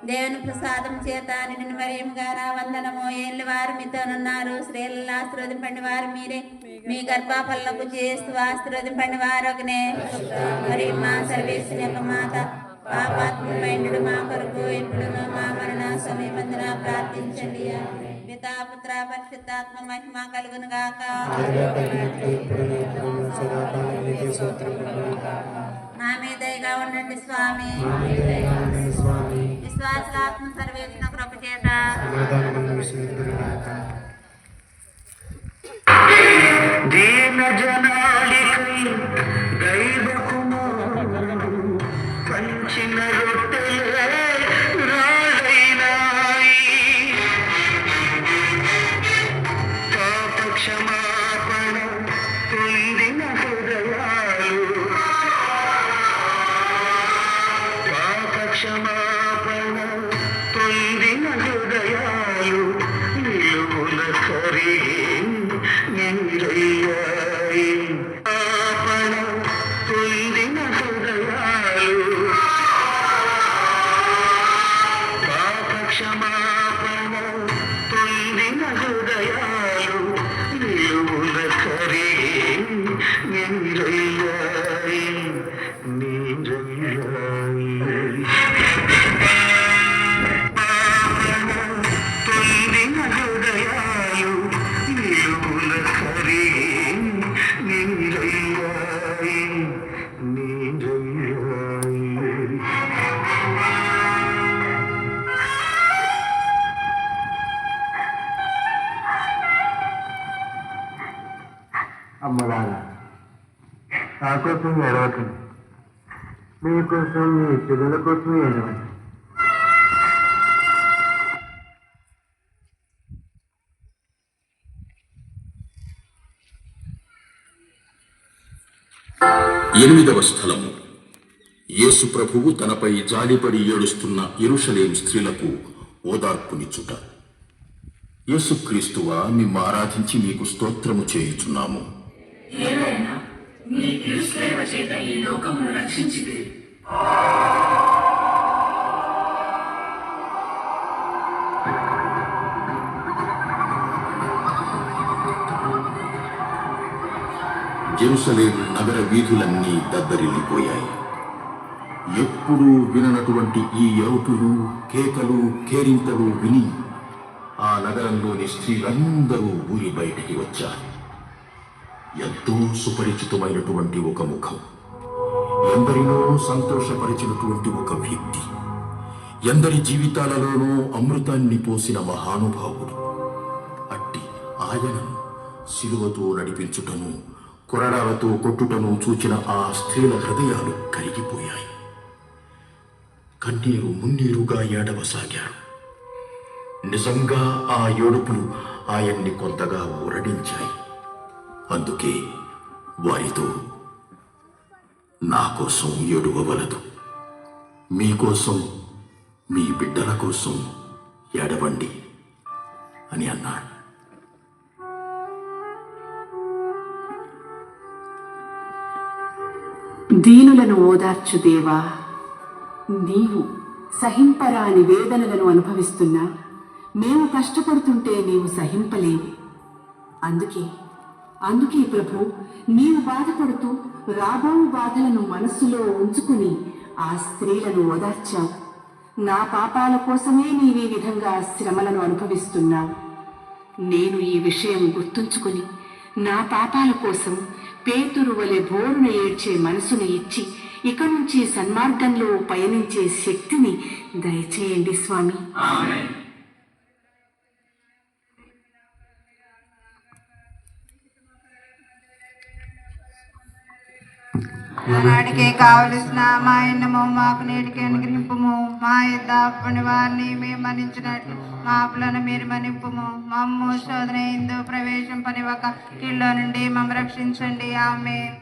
దేవుని ప్రసాదం చేత నిన్ను మరియమ్మ గారా వందనము. ఏళ్ళ వారు మీతోనున్నారు, స్త్రీలలో ఆశీర్వదింపండి వారు మీరే. మీ గర్భఫలముకు చేస్తూ ఆశీర్వదింపండి వారొకనే. మరియమ్మ సర్వేశ్వరి యొక్క మాత, పాపాత్ములైనడు మా కొరకు ఇప్పుడును మా మరణ సమయమందున ప్రార్థించండి. పితా పుత్ర పరిశుద్ధాత్మ మహిమ కలుగును గాక. మా మీద దయగా ఉండండి స్వామి. విశ్వాసాత్మ సర్వేసిన కృప చేత దీన జనాలికై దైవకుమారుడు పంచిన రొట్టెలే రాళ్ళైనాయి. పాప క్షమాపణ పొందిన హృదయాలు, పాప క్షమాపణ పొందిన హృదయాలు నిలువున కరిగి నీరయ్యాయి. పాపణ పొందిన హృదయాలు, పాప క్షమాపణ పొందిన హృదయాలు నిలువున కరిగి నీరయ్యాయి, నీరయ్యాయి. పొందిన హృదయాలు నిలువున కరిగి నీరయ్యాయి, నీరయ్యాయి. అమ్మలారా, నా కోసం ఏడవకండి, మీకోసం మీ పిల్లల కోసం ఏడవండి. ఎనిమిదవ స్థలము. యేసు ప్రభువు తనపై జాలిపడి ఏడుస్తున్న యెరూషలేము స్త్రీలకు ఓదార్పునిచ్చుట. యేసుక్రీస్తువా, మిమ్ము ఆరాధించి మీకు స్తోత్రము చేయుచున్నాము. యెరూషలేము నగర వీధులన్నీ దద్దరిల్లిపోయాయి. ఎప్పుడూ విననటువంటి ఈ ఏడుపులు, కేకలు, కేరింతలు విని ఆ నగరంలోని స్త్రీలందరూ ఊరి బయటికి వచ్చారు. ఎంతో సుపరిచితమైనటువంటి ఒక ముఖం, ఎందరినో సంతోషపరిచినటువంటి ఒక వ్యక్తి, ఎందరి జీవితాలలోనూ అమృతాన్ని పోసిన మహానుభావుడు. అట్టి ఆయనను శిలువతో నడిపించుటను, కొరడాలతో కొట్టుటను చూచిన ఆ స్త్రీల హృదయాలు కరిగిపోయాయి. కన్నీరు మున్నీరుగా ఏడవసాగారు. నిజంగా ఆ ఏడుపులు ఆయన్ని కొంతగా ఊరడించాయి. అందుకే వారితో, నా కోసం ఏడవవలదు, మీకోసం, మీ బిడ్డల కోసం ఏడవండి అని అన్నారు. దీనులను ఓదార్చు దేవా, నీవు సహింపరాని వేదనలను అనుభవిస్తున్నా మేము కష్టపడుతుంటే నీవు సహింపలేవు. అందుకే ప్రభు, నీవు బాధపడుతూ రాబో బాధలను మనస్సులో ఉంచుకుని ఆ స్త్రీలను ఓదార్చావు. నా పాపాల కోసమే నీవు ఈ విధంగా శ్రమలను అనుభవిస్తున్నావు. నేను ఈ విషయం గుర్తుంచుకుని నా పాపాల కోసం పేతురు వలె బోరున ఏడ్చే మనసును ఇచ్చి ఇక నుంచి సన్మార్గంలో పయనించే శక్తిని దయచేయండి స్వామి. నాటికే కావలసిన మా ఎన్నమో మాకు నేటికి అనుగ్రహింపుము. మా యుద్ధ అప్పని వారిని మేము మన్నించినట్లు మా అప్పులను మీరు మన్నింపుము. మమ్ము శోధన ఎందు ప్రవేశింపనివ్వక కీళ్ళ నుండి మమ్మ రక్షించండి. ఆమేన్.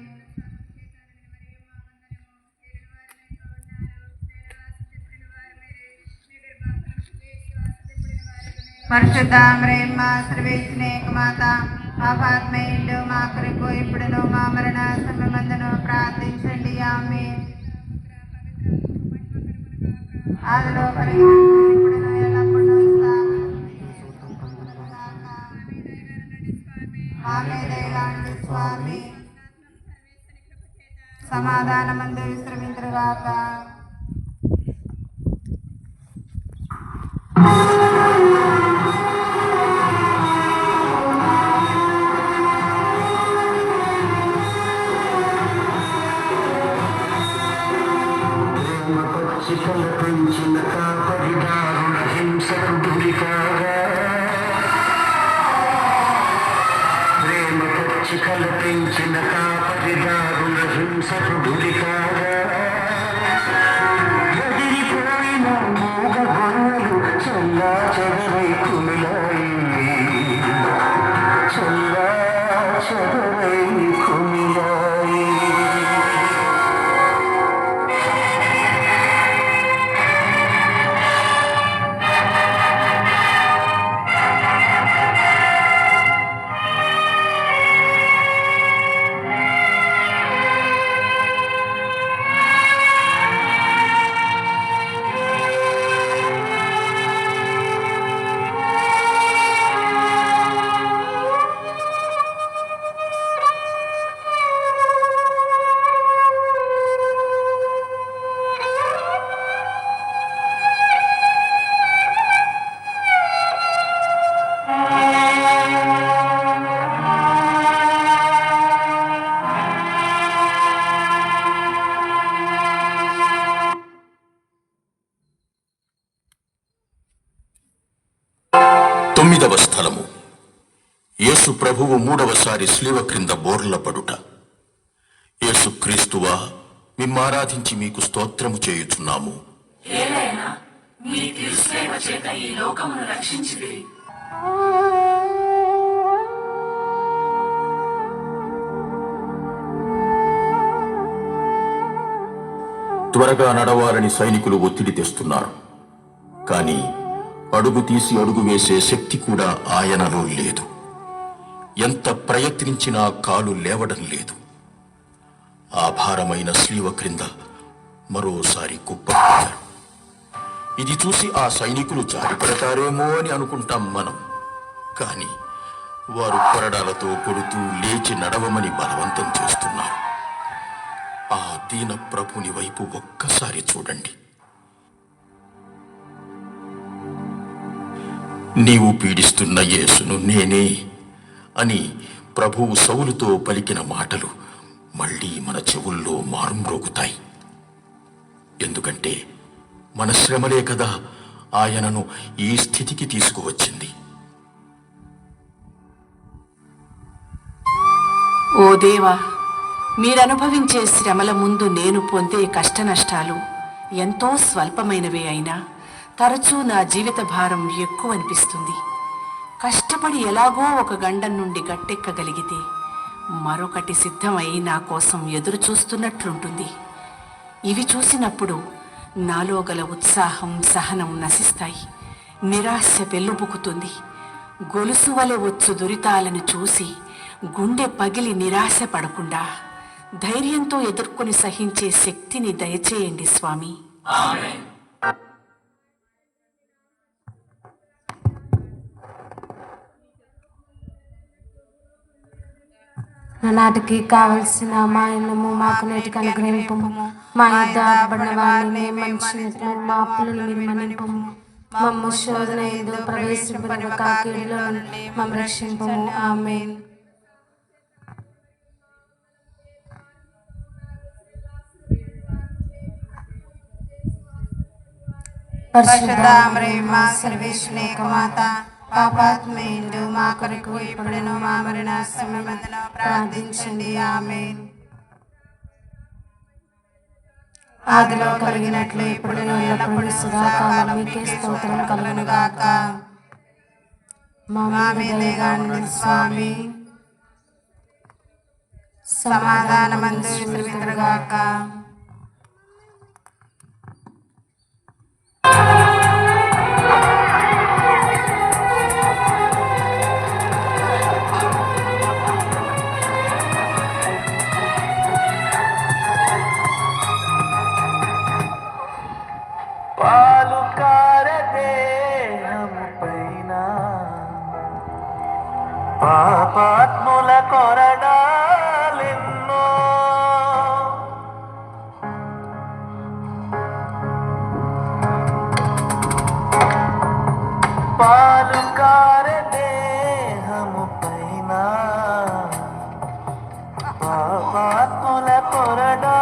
పరిశుద్ధ మరేమ్మ సర్వేశ్వరేక మాత పాపాత్మయుడు మా కొరకు ఇప్పుడును మా మరణ సమయమందును ప్రార్థించండి. ఆమేన్. ఆదిలో ఇప్పుడును ఎల్లప్పుడూ స్వామి సమాధానమందు విశ్రమించుగాక. కల్పించిన కాపరిదారుణ హింసకు గురికాగా, ప్రేమ పచ్చి కల్పించిన కాపరిదారుణ హింసకు గురికాగా, ఎదిరిపోయిన మూగ గొర్రెలు చల్లా చెదరై కుమిలాయి, చల్లా చెదరై కుమిలాయి. తొమ్మిదవ స్థలము, యేసు ప్రభువు మూడవసారి శిలువ క్రింద బోర్లపడుట. యేసుక్రీస్తువా, మిమ్మారాధించి మీకు స్తోత్రము చేయుచున్నాము. త్వరగా నడవాలని సైనికులు ఒత్తిడి తెస్తున్నారు. కానీ అడుగు తీసి అడుగు వేసే శక్తి కూడా ఆయనలో లేదు. ఎంత ప్రయత్నించినా కాలు లేవడం లేదు. ఆ భారమైన శిలువ క్రింద మరోసారి కుప్పకూడారు. ఇది చూసి ఆ సైనికులు జారిపడతారేమో అని అనుకుంటాం మనం. కానీ వారు కొరడాలతో కొడుతూ లేచి నడవమని బలవంతం చేస్తున్నారు. ఆ దీన ప్రభుని వైపు ఒక్కసారి చూడండి. నీవు పీడిస్తున్న యేసును నేనే అని ప్రభువు సౌలుతో పలికిన మాటలు మళ్ళీ మన చెవుల్లో మారుమ్రోగుతాయి. ఎందుకంటే మన శ్రమలే కదా ఆయనను ఈ స్థితికి తీసుకువచ్చింది. ఓ దేవా, మీరనుభవించే శ్రమల ముందు నేను పొందే కష్ట నష్టాలు ఎంతో స్వల్పమైనవే అయినా తరచూ నా జీవిత భారం ఎక్కువ అనిపిస్తుంది. కష్టపడి ఎలాగో ఒక గండం నుండి గట్టెక్కగలిగితే మరొకటి సిద్ధమై నా కోసం ఎదురు చూస్తున్నట్లుంటుంది. ఇవి చూసినప్పుడు నాలో గల ఉత్సాహం, సహనం నశిస్తాయి. నిరాశ పెళ్ళుబుకుతుంది. గొలుసు వలె వచ్చు దురితాలను చూసి గుండె పగిలి నిరాశ పడకుండా ధైర్యంతో ఎదుర్కొని సహించే శక్తిని దయచేయండి స్వామి. నాటికి కావలసిన మా ఇన్నము మాకు నేటికి అనుగ్రహింపము. మా యుద్ధ పడిన వారిని మనుషులకు మా అప్పులను మీరు మన్నింపము. మమ్ము శోధన యందు ప్రవేశింపనివ్వక కీడులో నుండి మమ్ము రక్షింపము. ఆమేన్. పరిశుద్ధ మరియమ్మ సర్వేశ్వరుని యొక్క మాత, పాపాత్మయుడు మా కొరకు ఇప్పుడును మా మరణ సమయమందున ప్రార్థించండి. ఆమేన్. ఆదిలో కలిగినట్లు ఇప్పుడు ఎల్లప్పుడూ సదాకాలం మీకే స్తోత్రం కలుగును గాక. మా మీద దయగా ఉండండి స్వామి. సమాధానమందు శ్రీవితురుగాక. పాలు కారదేహము పైన పాపాత్ముల కొరడాలెన్నో పాలు కారదేహము పైన పాపాత్ముల కొరడా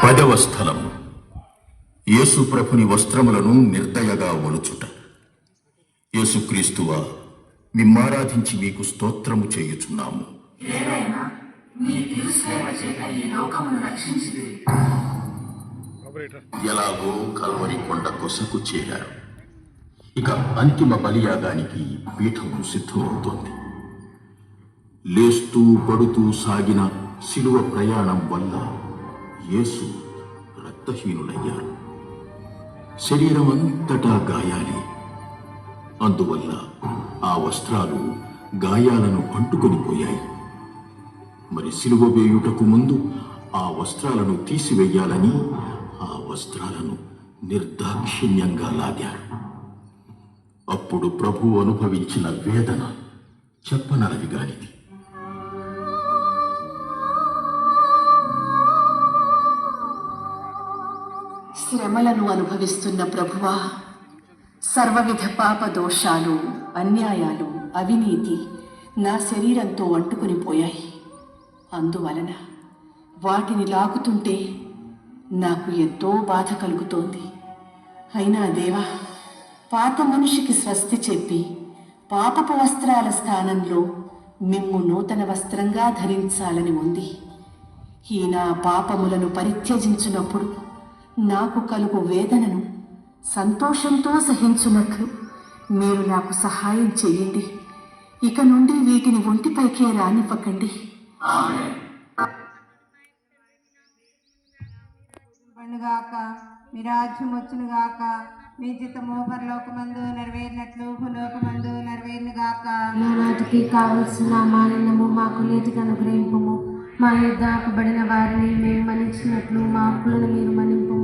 పదవ స్థలం, యేసు ప్రభుని వస్త్రములను నిర్దయగా ఒలుచుట. యేసుక్రీస్తువా, మిమ్మారాధించి మీకు స్తోత్రము చేయుచున్నాము. ఎలాగో కల్వరి కొండ కొసకు చేరారు. ఇక అంతిమ బలియాగానికి పీఠం సిద్ధమవుతోంది. లేస్తూ పడుతూ సాగిన శిలువ ప్రయాణం వల్ల యేసు రక్తహీనులయ్యారు. శరీరం అంతటా గాయాలే. అందువల్ల ఆ వస్త్రాలు గాయాలను అంటుకొని పోయాయి. మరి శిలువ వేయుటకు ముందు ఆ వస్త్రాలను తీసివేయాలని ఆ వస్త్రాలను నిర్దాక్షిణ్యంగా లాగారు. అప్పుడు ప్రభువు అనుభవించిన వేదన చెప్పనలవిగానిది. శ్రమలను అనుభవిస్తున్న ప్రభువా, సర్వవిధ పాప దోషాలు, అన్యాయాలు, అవినీతి నా శరీరంతో అంటుకుని పోయాయి. అందువలన వాటిని లాగుతుంటే నాకు ఎంతో బాధ కలుగుతోంది. అయినా దేవా, పాత మనిషికి స్వస్తి చెప్పి పాపపు వస్త్రాల స్థానంలో మిమ్ము నూతన వస్త్రంగా ధరించాలని ఉంది. ఈ నా పాపములను పరిత్యజించినప్పుడు నాకు కలుగు వేదనను సంతోషంతో సహించున్నట్లు మీరు నాకు సహాయం చేయండి. ఇక నుండి వీటిని ఒంటిపైకే రానివ్వకండి. గాక మీ రాజ్యం వచ్చును గాక. మీ చిత్తము పరలోకమందు నెరవేరినట్లు భూలోకమందు నెరవేరును గాక. నాటికి కావలసిన మా అన్నము మాకు నేటికి అనుగ్రహింపము. మా యుద్ధ అప్పబడిన వారిని మేము మన్నించినట్లు మా అప్పులను మీరు మన్నింపము.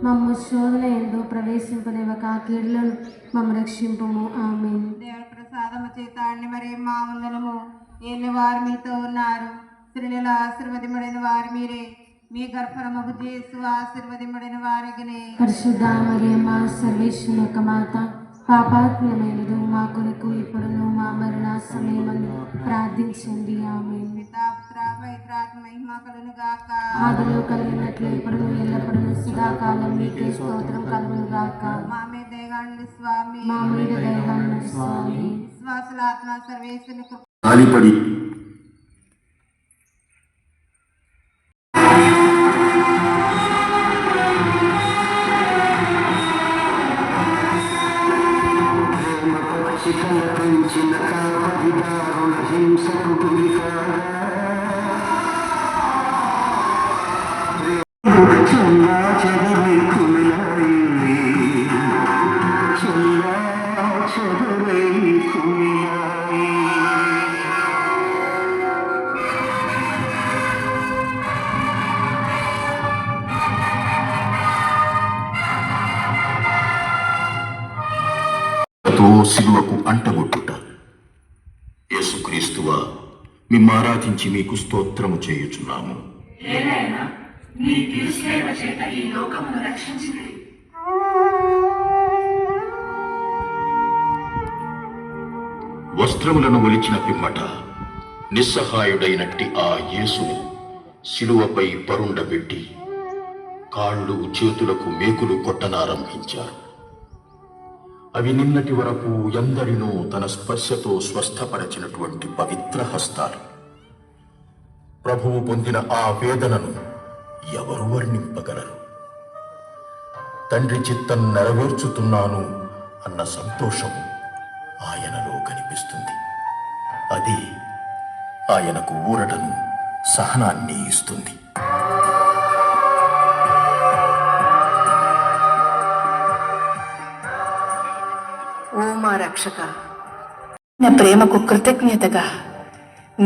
మమ్ము శోధన యందు ప్రవేశింపనివ్వక కీడులను మమ్ము రక్షింపము. ఆమేన్. దేవుని ప్రసాదము చేత అన్ని మరి మా వందనము. ఏళ్ళ వారు మీతో ఉన్నారు. స్త్రీల ఆశీర్వదింపబడిన వారు మీరే. మీ గర్భఫలము యేసు ఆశీర్వదింపబడిన వారికినే. పరిశుద్ధ మరియమ్మ సర్వేశ్వరుని యొక్క మాత, పాపాత్మ్యమైనదు మా కొరకు ఇప్పుడును మా మరణ సమయమందు ప్రార్థించండి. ఆమేన్. ఆదిలో కలిగినట్లు ఇప్పుడు ఎల్లప్పుడూ సదాకాలం మీకే స్తోత్రం కలుగును గాక. మా మీద దయగండి స్వామి. మా మీద దయగండి స్వామి. విశ్వాసుల ఆత్మ సర్వేశ్వరుని కాలిపడి చికల పెంచిన కామరిదారుల హింసకు గురికాగా చెల్లా చెదరై కుమిలాయి చెల్లా చెదరై కుమిలాయి సిలువకు అంటగొట్టుట. యేసుక్రీస్తువా, మిమ్ము ఆరాధించి మీకు స్తోత్రము చేయుచున్నాము. వస్త్రములను ఒలిచిన పిమ్మట నిస్సహాయుడైనట్టి ఆ యేసుని సిలువపై పరుండబెట్టి కాళ్ళు చేతులకు మేకులు కొట్టనారంభించారు. అవి నిన్నటి వరకు ఎందరినో తన స్పర్శతో స్వస్థపరచినటువంటి పవిత్ర హస్తాలు. ప్రభువు పొందిన ఆ వేదనను ఎవరు వర్ణింపగలరు? తండ్రి చిత్తం నెరవేర్చుతున్నాను అన్న సంతోషం ఆయనలో కనిపిస్తుంది. అది ఆయనకు ఊరటను, సహనాన్ని ఇస్తుంది. ఓ మా రక్షక, నా ప్రేమకు కృతజ్ఞతగా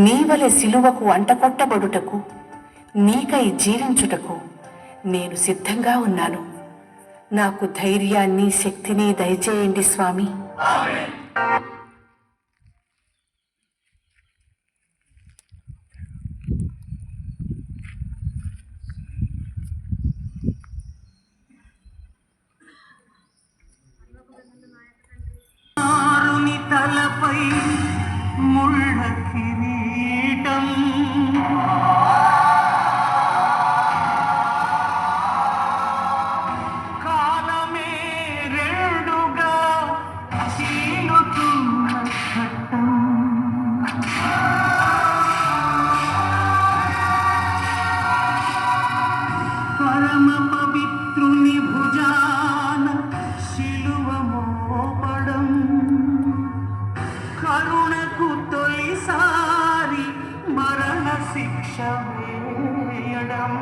నీవలె సిలువకు అంటకొట్టబడుటకు, నీకై జీవించుటకు నేను సిద్ధంగా ఉన్నాను. నాకు ధైర్యాన్ని, శక్తిని దయచేయండి స్వామి. తలపై ముళ్ళ కిరీటం కాలమే రెండుగా చీలుతున్న చట్టం పరమ పవిత్రుని భుజాన శిలువ మోపడం కరుణకు తొలిసారి మరణ శిక్ష వేయడం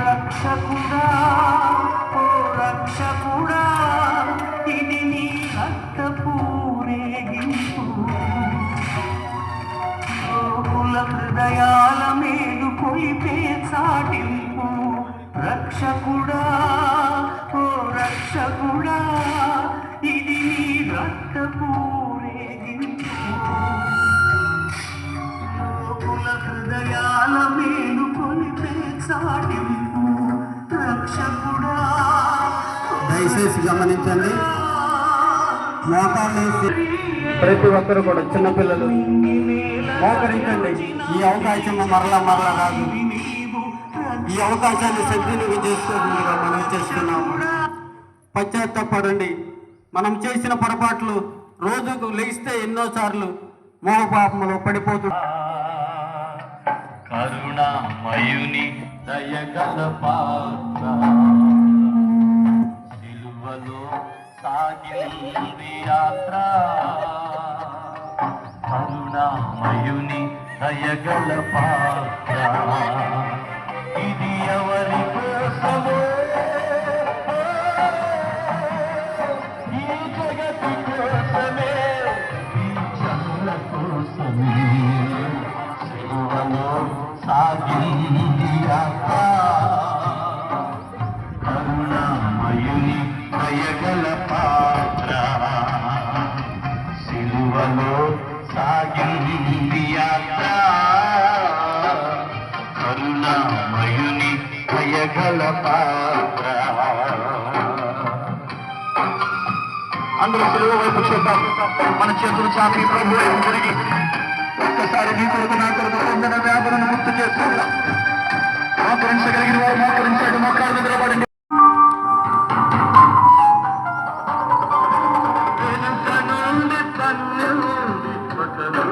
రక్షకుడా, ఓ రక్షకుడా, ఇది నీ రక్తపూరేగింపు. లోకుల హృదయాల మేలు కొలిపే చాటింపు. రక్షకుడా, ఓ రక్షకుడా, ఇది నీ రక్తపూరేగింపు. లోకుల హృదయాల మేలు కొలిపే చాటింపు. రక్షకుడా, దయచేసి గమనించండి. మోకాళ్ళు ప్రతి ఒక్కరు కూడా చిన్నపిల్లలు మోకరించండి. ఈ అవకాశం మరలా రాదు. ఈ అవకాశాన్ని సద్వినియోగం చేసుకోవాలని మనం చేస్తున్నాము. పశ్చాత్తాపడండి. మనం చేసిన పొరపాట్లు రోజుకు లేస్తే ఎన్నోసార్లు మోహపాపములో పడిపోతుంది. కరుణామయుని దయగల పాత్ర సిలువలో సాగింది యాత్ర. కరుణామయుని దయగల పాత్ర ఇది ఎవరి కోసమో, ఈ జగతి కోసమే, ఈ జనుల కోసమే సిలువలో సాగింది యాత్ర. కరుణామయుని దయగల పాత్ర సిలువలో సాగింది యాత్ర. కరుణామయుని దయగల పాత్ర. అందరూ సిలువ వైపు చూద్దాం. మన చేతులు చాపి ప్రభు వైపు తిరిగి ఒక్కసారి నీ కొరకు నా కొరకు పొందిన వ్యాధులను గుర్తు చేసుకుందాం. మోకరించగలిగిన వారు మోకరించండి. మోకాళ్ళ మీద నిలబడండి. వెనుక నుండి కన్ను నుండి పకరు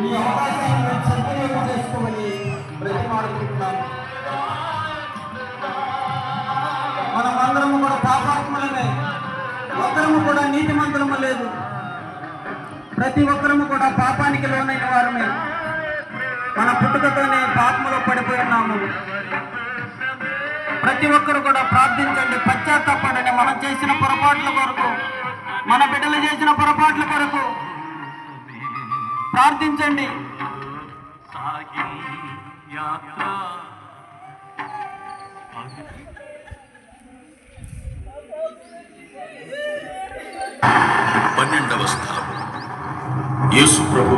ఈ అవకాశాన్ని సద్వినియోగం చేసుకోమని బ్రతిమాడుకుంటున్నాను. మనమందరము కూడా పాపాత్ములమే, ఒక్కరము కూడా నీతిమంతులము లేదు. ప్రతి ఒక్కరము కూడా పాపానికి లోనైన వారమే. మన పుట్టుకతోనే పాపములో పడిపోయి ఉన్నాము. ప్రతి ఒక్కరు కూడా ప్రార్థించండి, పశ్చాత్తాపడండి. మనం చేసిన పొరపాట్ల కొరకు, మన బిడ్డలు చేసిన పొరపాట్ల కొరకు ప్రార్థించండి. పన్నెండవ స్థలం. యేసు ప్రభు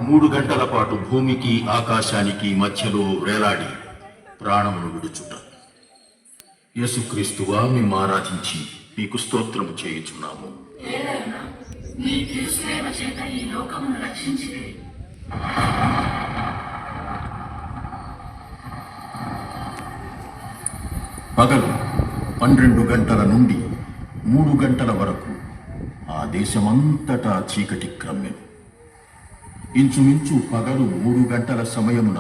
3 గంటల పాటు భూమికి ఆకాశానికి మధ్యలో వేలాడి ప్రాణమును విడుచుట. యేసుక్రీస్తువా మేము ఆరాధించి మీకు స్తోత్రము చేయుచున్నాము. పగలు 12 గంటల నుండి 3 గంటల వరకు ఆ దేశమంతటా చీకటి క్రమ్మెను. ఇంచుమించు పగలు 3 గంటల సమయమున,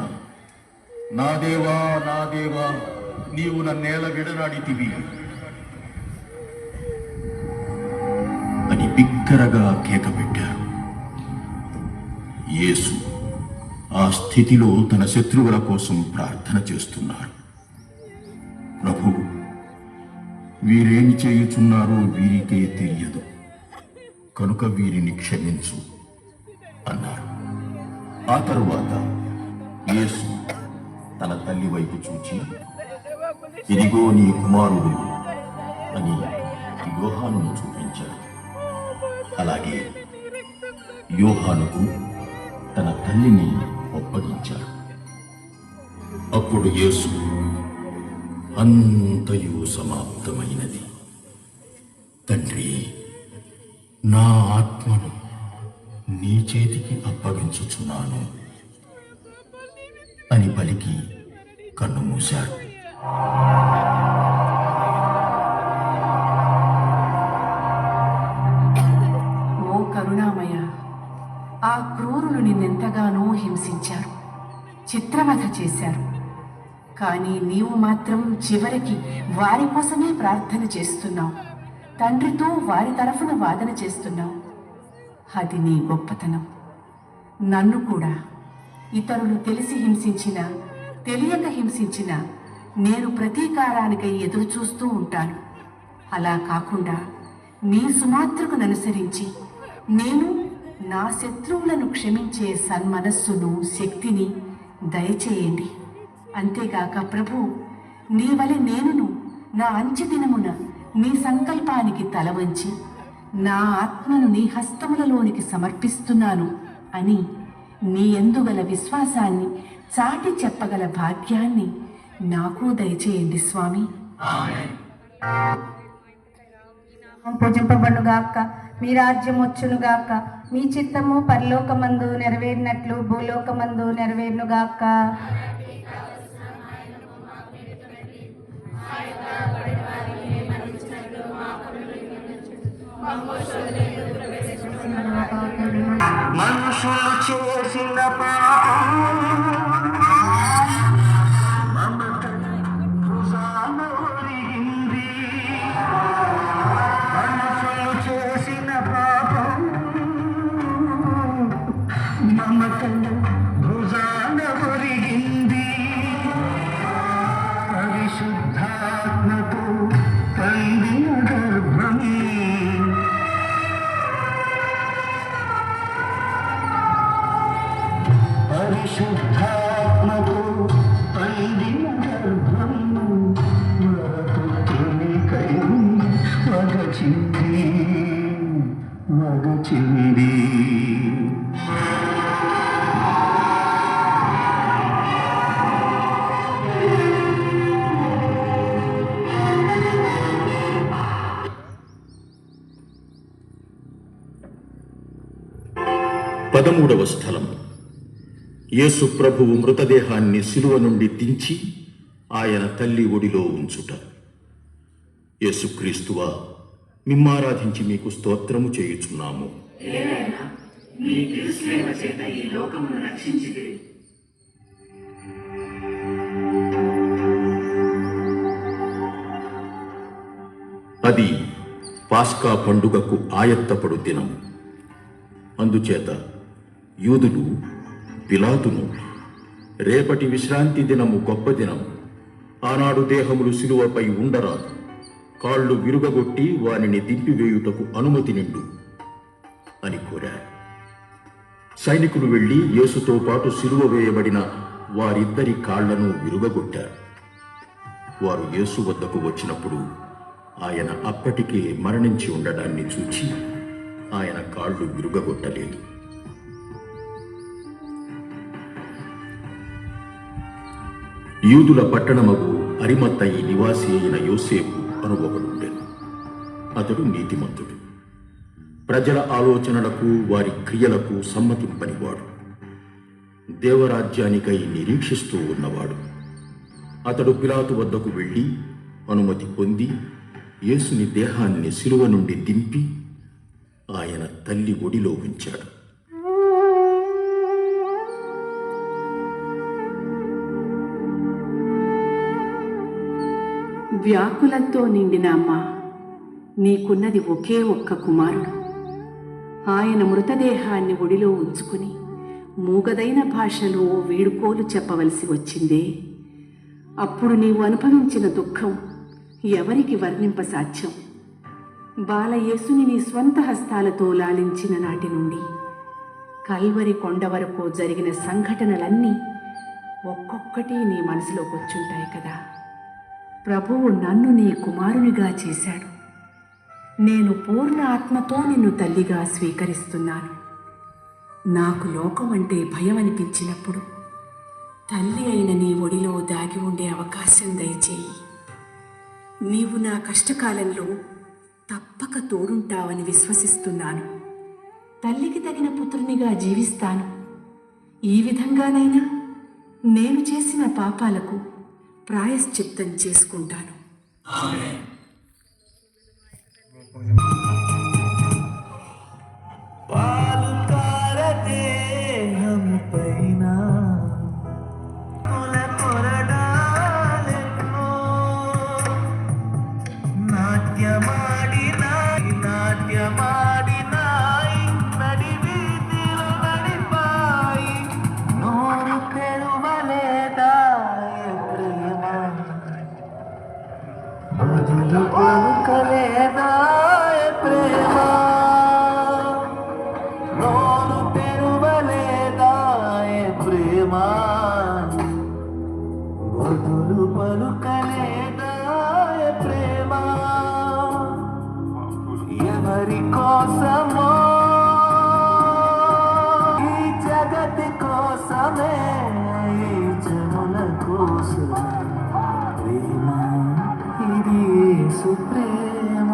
నా దేవా నా దేవా నీవు నన్నేల విడనాడితివి అని బిగ్గరగా కేక పెట్టారు. యేసు ఆ స్థితిలో తన శత్రువుల కోసం ప్రార్థన చేస్తున్నారు. ప్రభు, వీరేమి చేయుచున్నారో వీరికే తెలియదు, కనుక వీరిని క్షమించు అన్నారు. ఆ తరువాత యేసు తన తల్లి వైపు చూచి, ఇదిగో నీ కుమారుడు అని యోహానును చూపించాడు. అలాగే యోహానుకు తన తల్లిని ఒప్పగించాడు. అప్పుడు యేసు, అంతయు సమాప్తమైనది, తండ్రి నా ఆత్మను నీ చేతికి అప్పగించుచున్నాను అని పలికి కన్ను మూశాడు. ఓ కరుణామయ, ఆ క్రూరులు నిన్నెంతగానో హింసించారు, చిత్రవధ చేశారు. కానీ నీవు మాత్రం చివరికి వారి కోసమే ప్రార్థన చేస్తున్నావు, తండ్రితో వారి తరఫున వాదన చేస్తున్నావు. అది నీ గొప్పతనం. నన్ను కూడా ఇతరులు తెలిసి హింసించినా తెలియక హింసించినా నేను ప్రతీకారానికై ఎదురు చూస్తూ ఉంటాను. అలా కాకుండా నీ సుమాత్రకు అనుసరించి నేను నా శత్రువులను క్షమించే సన్మనస్సును, శక్తిని దయచేయండి. అంతేగాక ప్రభు, నీ వలె నేనును నా అంచెదినమున నీ సంకల్పానికి తల వంచి నా ఆత్మను నీ హస్తములలోనికి సమర్పిస్తున్నాను అని నీ యందుగల విశ్వాసాన్ని చాటి చెప్పగల భాగ్యాన్ని నాకు దయచేయండి స్వామి. పూజింపబడుగాక, మీ రాజ్యం వచ్చునుగాక, మీ చిత్తము పరలోకమందు నెరవేరినట్లు భూలోకమందు నెరవేరునుగాక. మనుషులు చేసిన పాపం భుజాన ఒరిగింది. మనుషులు చేసిన పాపం మమతను భుజాన ఒరిగింది. పరిశుద్ధాత్మతో పండిన గర్భం పరిశుద్ధాత్మతో పండిన గర్భం వరపుత్రునికై వగచింది. పదమూడవ స్థలం. యేసు ప్రభువు మృతదేహాన్ని శిలువ నుండి దించి ఆయన తల్లి ఒడిలో ఉంచుట. యేసుక్రీస్తువా, మిమ్మారాధించి మీకు స్తోత్రము చేయుచున్నాము. నీ తిరుశ్లేవ చేత ఈ లోకమును రక్షించితివి. అది పాస్కా పండుగకు ఆయత్తపడు దినం. అందుచేత యూదులు పిలాతును, రేపటి విశ్రాంతి దినము గొప్ప దినం, ఆనాడు దేహములు శిలువపై ఉండరాదు, కాళ్ళు విరుగగొట్టి వానిని దింపివేయుటకు అనుమతి నిండు అని కోరారు. సైనికులు వెళ్లి యేసుతో పాటు శిలువ వేయబడిన వారిద్దరి కాళ్లను విరుగగొట్టారు. వారు యేసు వద్దకు వచ్చినప్పుడు ఆయన అప్పటికే మరణించి ఉండడాన్ని చూచి ఆయన కాళ్ళు విరుగగొట్టలేదు. యూదుల పట్టణమగు అరిమత్తయి నివాసి అయిన యోసేపు అను ఒకడుండెను. అతడు నీతిమంతుడు, ప్రజల ఆలోచనలకు వారి క్రియలకు సమ్మతింపనివాడు, దేవరాజ్యానికై నిరీక్షిస్తూ ఉన్నవాడు. అతడు పిలాతు వద్దకు వెళ్ళి అనుమతి పొంది యేసుని దేహాన్ని శిలువ నుండి దింపి ఆయన తల్లి ఒడిలో ఉంచాడు. వ్యాకులంతో నిండిన అమ్మ, నీకున్నది ఒకే ఒక్క కుమారుడు. ఆయన మృతదేహాన్ని ఒడిలో ఉంచుకుని మూగదైన భాషలో వీడుకోలు చెప్పవలసి వచ్చిందే. అప్పుడు నీవు అనుభవించిన దుఃఖం ఎవరికి వర్ణింపసాధ్యం? బాలయేసుని నీ స్వంత హస్తాలతో లాలించిన నాటి నుండి కల్వరి కొండ వరకు జరిగిన సంఘటనలన్నీ ఒక్కొక్కటి నీ మనసులోకి వచ్చుంటాయి కదా. ప్రభువు నన్ను నీ కుమారునిగా చేశాడు. నేను పూర్ణ ఆత్మతో నిన్ను తల్లిగా స్వీకరిస్తున్నాను. నాకు లోకం అంటే భయం అనిపించినప్పుడు తల్లి అయిన నీ ఒడిలో దాగి ఉండే అవకాశం దయచేయి. నీవు నా కష్టకాలంలో తప్పక తోడుంటావని విశ్వసిస్తున్నాను. తల్లికి తగిన పుత్రునిగా జీవిస్తాను. ఈ విధంగానైనా నేను చేసిన పాపాలకు ప్రాయశ్చిత్తం చేసుకుంటాను. ఎవరి కోసమో ఈ జగతి కోసమే, ఈ జనుల కోసం ప్రేమ, ఇది యేసు ప్రేమ.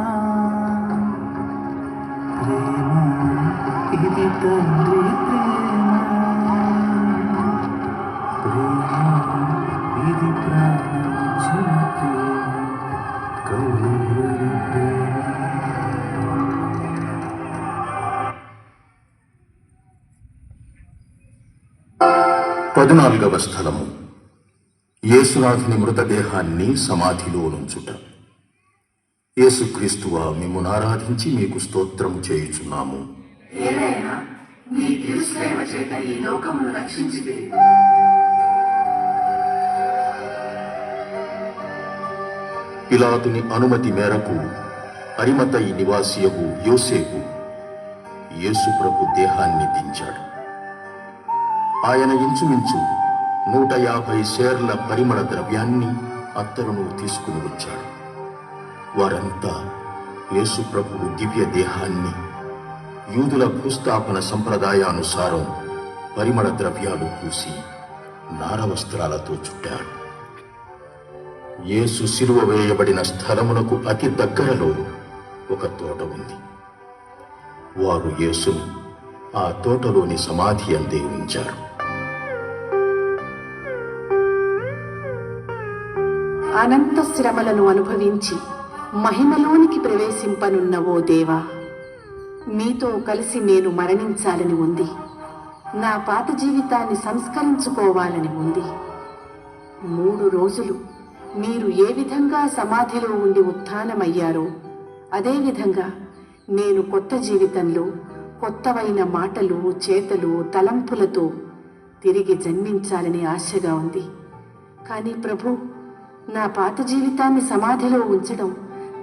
ప్రేమ ఇది తండ్రి ప్రేమ. ప్రేమ ఇది ప్రాణించిన ప్రేమ, కల్వరి ప్రేమ. పదునాలుగవ స్థలము, యేసునాథుని మృతదేహాన్ని సమాధిలో నుంచుట. యేసుక్రీస్తువా, మిమ్మును ఆరాధించి మీకు స్తోత్రము చేయుచున్నాము. ఏలైనా నీ తిరుశ్లేవ చేత ఈ లోకమును రక్షించితివి. పిలాతుని అనుమతి మేరకు అరిమతయి నివాసియగు యోసేపు యేసుప్రభు దేహాన్ని దించాడు. ఆయన ఇంచుమించు 150 సేర్ల పరిమళ ద్రవ్యాన్ని, అత్తరును తీసుకుని వచ్చాడు. వారంతా యేసుప్రభు దివ్య దేహాన్ని యూదుల భూస్థాపన సంప్రదాయానుసారం పరిమళ ద్రవ్యాలు పూసి నారవస్త్రాలతో చుట్టారు. యేసు శిలువ వేయబడిన స్థలమునకు అతి దగ్గరలో ఒక తోట ఉంది. వారు యేసును ఆ తోటలోని సమాధి అందే ఉంచారు. అనంత శ్రమలను అనుభవించి మహిమలోనికి ప్రవేశింపనున్న ఓ దేవా, మీతో కలిసి నేను మరణించాలని ఉంది. నా పాత జీవితాన్ని సంస్కరించుకోవాలని ఉంది. 3 రోజులు మీరు ఏ విధంగా సమాధిలో ఉండి ఉత్థానమయ్యారో అదేవిధంగా నేను కొత్త జీవితంలో కొత్తవైన మాటలు, చేతలు, తలంపులతో తిరిగి జన్మించాలని ఆశగా ఉంది. కానీ ప్రభు, నా పాత జీవితాన్ని సమాధిలో ఉంచడం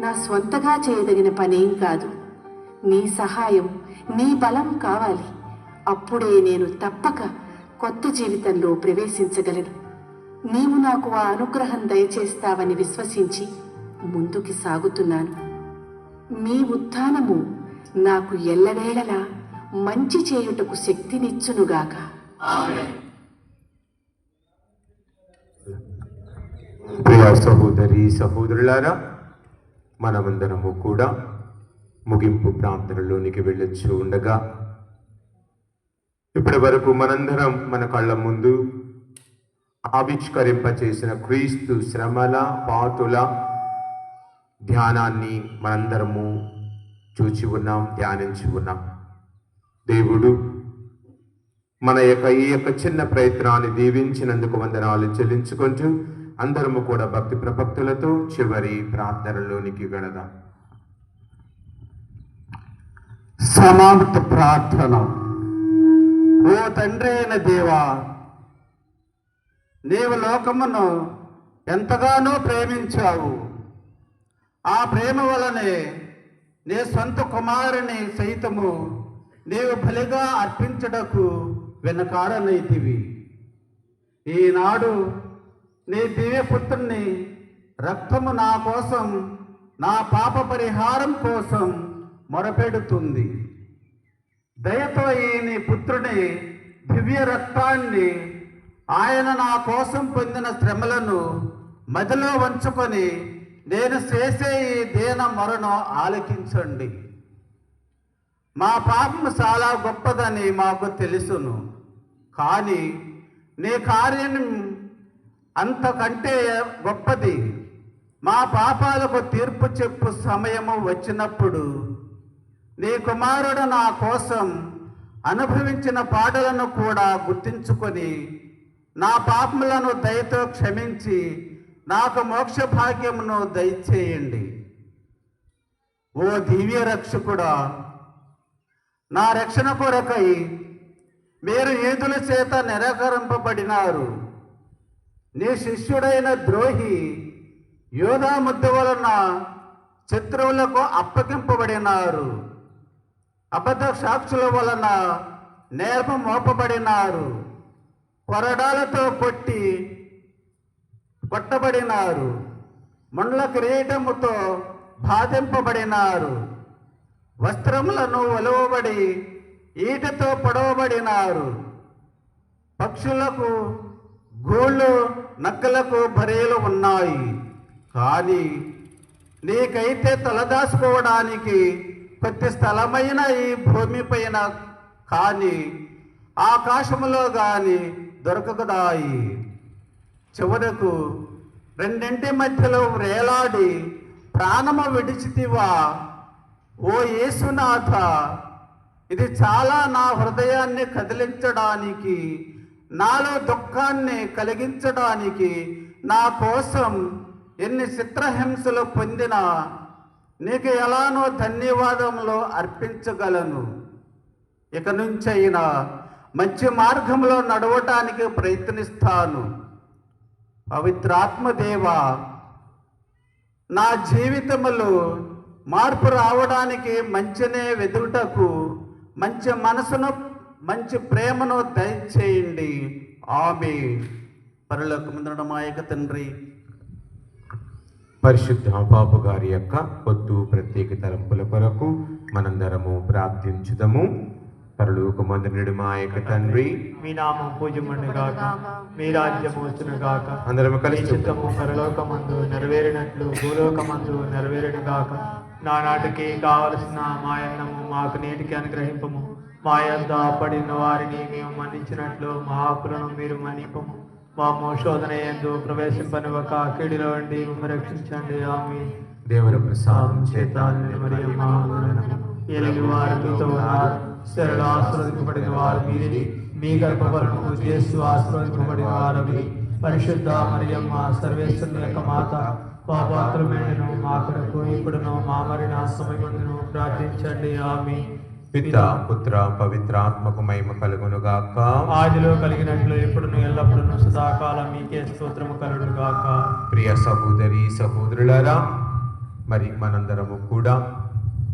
నా స్వంతగా చేయదగిన పనేం కాదు. నీ సహాయం, నీ బలం కావాలి. అప్పుడే నేను తప్పక కొత్త జీవితంలో ప్రవేశించగలను. నీవు నాకు ఆ అనుగ్రహం దయచేస్తావని విశ్వసించి ముందుకి సాగుతున్నాను. మీ ఉత్థానము నాకు ఎల్లవేళలా మంచి చేయుటకు శక్తినిచ్చునుగాక. ప్రియ సహోదరి సహోదరులారా, మనమందరము కూడా ముగింపు ప్రార్థనలోనికి వెళ్ళొచ్చు ఉండగా ఇప్పటి వరకు మనందరం మన కళ్ళ ముందు ఆవిష్కరింపచేసిన క్రీస్తు శ్రమల పాటుల ధ్యానాన్ని మనందరము చూచి ఉన్నాం, ధ్యానించి ఉన్నాం. దేవుడు మన ఈ యొక్క చిన్న ప్రయత్నాన్ని దీవించినందుకు వందనాలు చెల్లించుకుంటూ అందరము కూడా భక్తి ప్రపక్తులతో చివరి ప్రార్థనలోనికి వెళదాం. సమాప్త ప్రార్థన. ఓ తండ్రి అయిన దేవా, నీవు లోకమును ఎంతగానో ప్రేమించావు. ఆ ప్రేమ వలనే నీ సొంత కుమారుని సైతము నీవు బలిగా అర్పించడకు వెనకాడనైతివి. ఈనాడు నీ దివ్యపుత్రుని రక్తము నా కోసం, నా పాప పరిహారం కోసం మొరపెడుతుంది. దయతో ఈ నీ పుత్రుని దివ్య రక్తాన్ని, ఆయన నా కోసం పొందిన శ్రమలను మదిలో ఉంచుకొని నేను చేసే ఈ దీన మొరను ఆలకించండి. మా పాపము చాలా గొప్పదని మాకు తెలుసును, కానీ నీ కార్యం అంతకంటే గొప్పది. మా పాపాలకు తీర్పు చెప్పు సమయము వచ్చినప్పుడు నీ కుమారుడు నా కోసం అనుభవించిన పాటలను కూడా గుర్తించుకొని నా పాపములను దయతో క్షమించి నాకు మోక్ష భాగ్యమును దయచేయండి. ఓ దివ్య రక్షకుడా, నా రక్షణ కొరకై మీరు ఈదుల చేత నిరాకరింపబడినారు. నీ శిష్యుడైన ద్రోహి యోధా ముద్ద వలన శత్రువులకు అప్పగింపబడినారు. అబద్ధ సాక్షుల వలన నేరం మోపబడినారు. కొరడాలతో కొట్టబడినారు. మండల కిరీటముతో బాధింపబడినారు. వస్త్రములను ఒలవబడి ఈటతో పొడవబడినారు. పక్షులకు గూళ్ళు, నక్కలకు బరేలు ఉన్నాయి, కానీ నీకైతే తలదాచుకోవడానికి కొద్ది స్థలమైన ఈ భూమిపైన కానీ ఆకాశములో కానీ దొరకదాయి. చివరకు రెండింటి మధ్యలో వేలాడి ప్రాణము విడిచితివా. ఓ యేసునాథ, ఇది చాలా నా హృదయాన్ని కదిలించడానికి, నాలో దుఃఖాన్ని కలిగించడానికి, నా కోసం ఎన్ని చిత్రహింసలు పొందినా నీకు ఎలానో ధన్యవాదములు అర్పించగలను. ఇక నుంచైనా మంచి మార్గంలో నడవటానికి ప్రయత్నిస్తాను. పవిత్రాత్మదేవా, నా జీవితంలో మార్పు రావడానికి మంచినే వెదుటకు మంచి మనసును, మంచి ప్రేమను దయచేయండి. ఆమేన్. పరలోకమందున్న మా యొక్క తండ్రి, పరిశుద్ధ పాపు గారి యొక్క పొద్దు ప్రత్యేక తలంపుల కొరకు మనందరము ప్రార్థించుదము. పరలోకమందునుడు మా యొక్క తండ్రి, మీ నామం పూజ్యమనుగాక, మీ రాజ్యము వచ్చునుగాక, అందరము కలిసి మీ చిత్తము పరలోకమందు నెరవేరినట్లు భూలోకమందు నెరవేరునుగాక. నానాటికి కావలసిన మా అన్నము మాకు నేటికి అనుగ్రహింపము. మా యొద్ద పడిన వారిని మేము మన్నించినట్లు మా అప్పులను మీరు మన్నింపము. మా శోధన యందు ప్రవేశింపనివ్వక కీడులో ఉండి మమ్మల్ని రక్షించండి. ఆమేన్. దేవుని ప్రసాదం చేత మరియు మా వందనము. ఏలిన వారు మీతో ఉన్నారు. స్త్రీలలో ఆశీర్వదింపబడిన వారు మీరే. మీ గర్భఫలము యేసు ఆశీర్వదింపబడిన వారు. పరిశుద్ధ మరియమ్మ సర్వేశ్వరుని యొక్క మాత, పాపాత్రులైనను మా కొరకు ఇప్పుడును మా మరణ సమయమందును ప్రార్థించండి. ఆమేన్. పిత పుత్ర పవిత్రాత్మకు మహిమ కలుగునుగాక. ఆదిలో కలిగినట్లు ఎప్పుడును ఎల్లప్పుడూ సదాకాలం మీకే స్తోత్రము కలుగునుగాక. ప్రియ సహోదరి సహోదరులారా, మరి మనందరము కూడా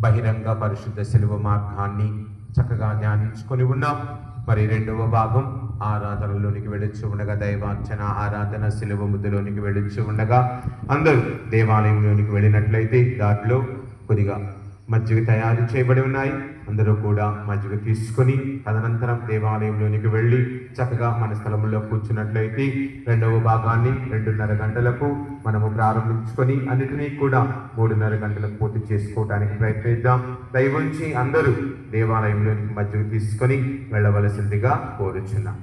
బహిరంగ పరిశుద్ధ శిలువ మార్గాన్ని చక్కగా ధ్యానించుకొని ఉన్నాం. మరి రెండవ భాగం ఆరాధనలోనికి వెళ్ళొచ్చు ఉండగా, దైవార్చన ఆరాధన శిలువ ముద్దులోనికి వెళ్ళొచ్చు ఉండగా అందరూ దేవాలయంలోనికి వెళ్ళినట్లయితే దాంట్లో కొద్దిగా మజ్జిగ తయారు చేయబడి ఉన్నాయి. అందరూ కూడా మజ్జిగ తీసుకొని తదనంతరం దేవాలయంలోనికి వెళ్ళి చక్కగా మన స్థలంలో కూర్చున్నట్లయితే రెండవ భాగాన్ని 2:30 గంటలకు మనము ప్రారంభించుకొని అన్నిటినీ కూడా 3:30 గంటలకు పూర్తి చేసుకోవడానికి ప్రయత్నిద్దాం. దయవుంచి అందరూ దేవాలయంలోనికి మజ్జిగ తీసుకొని వెళ్ళవలసిందిగా కోరుచున్నాం.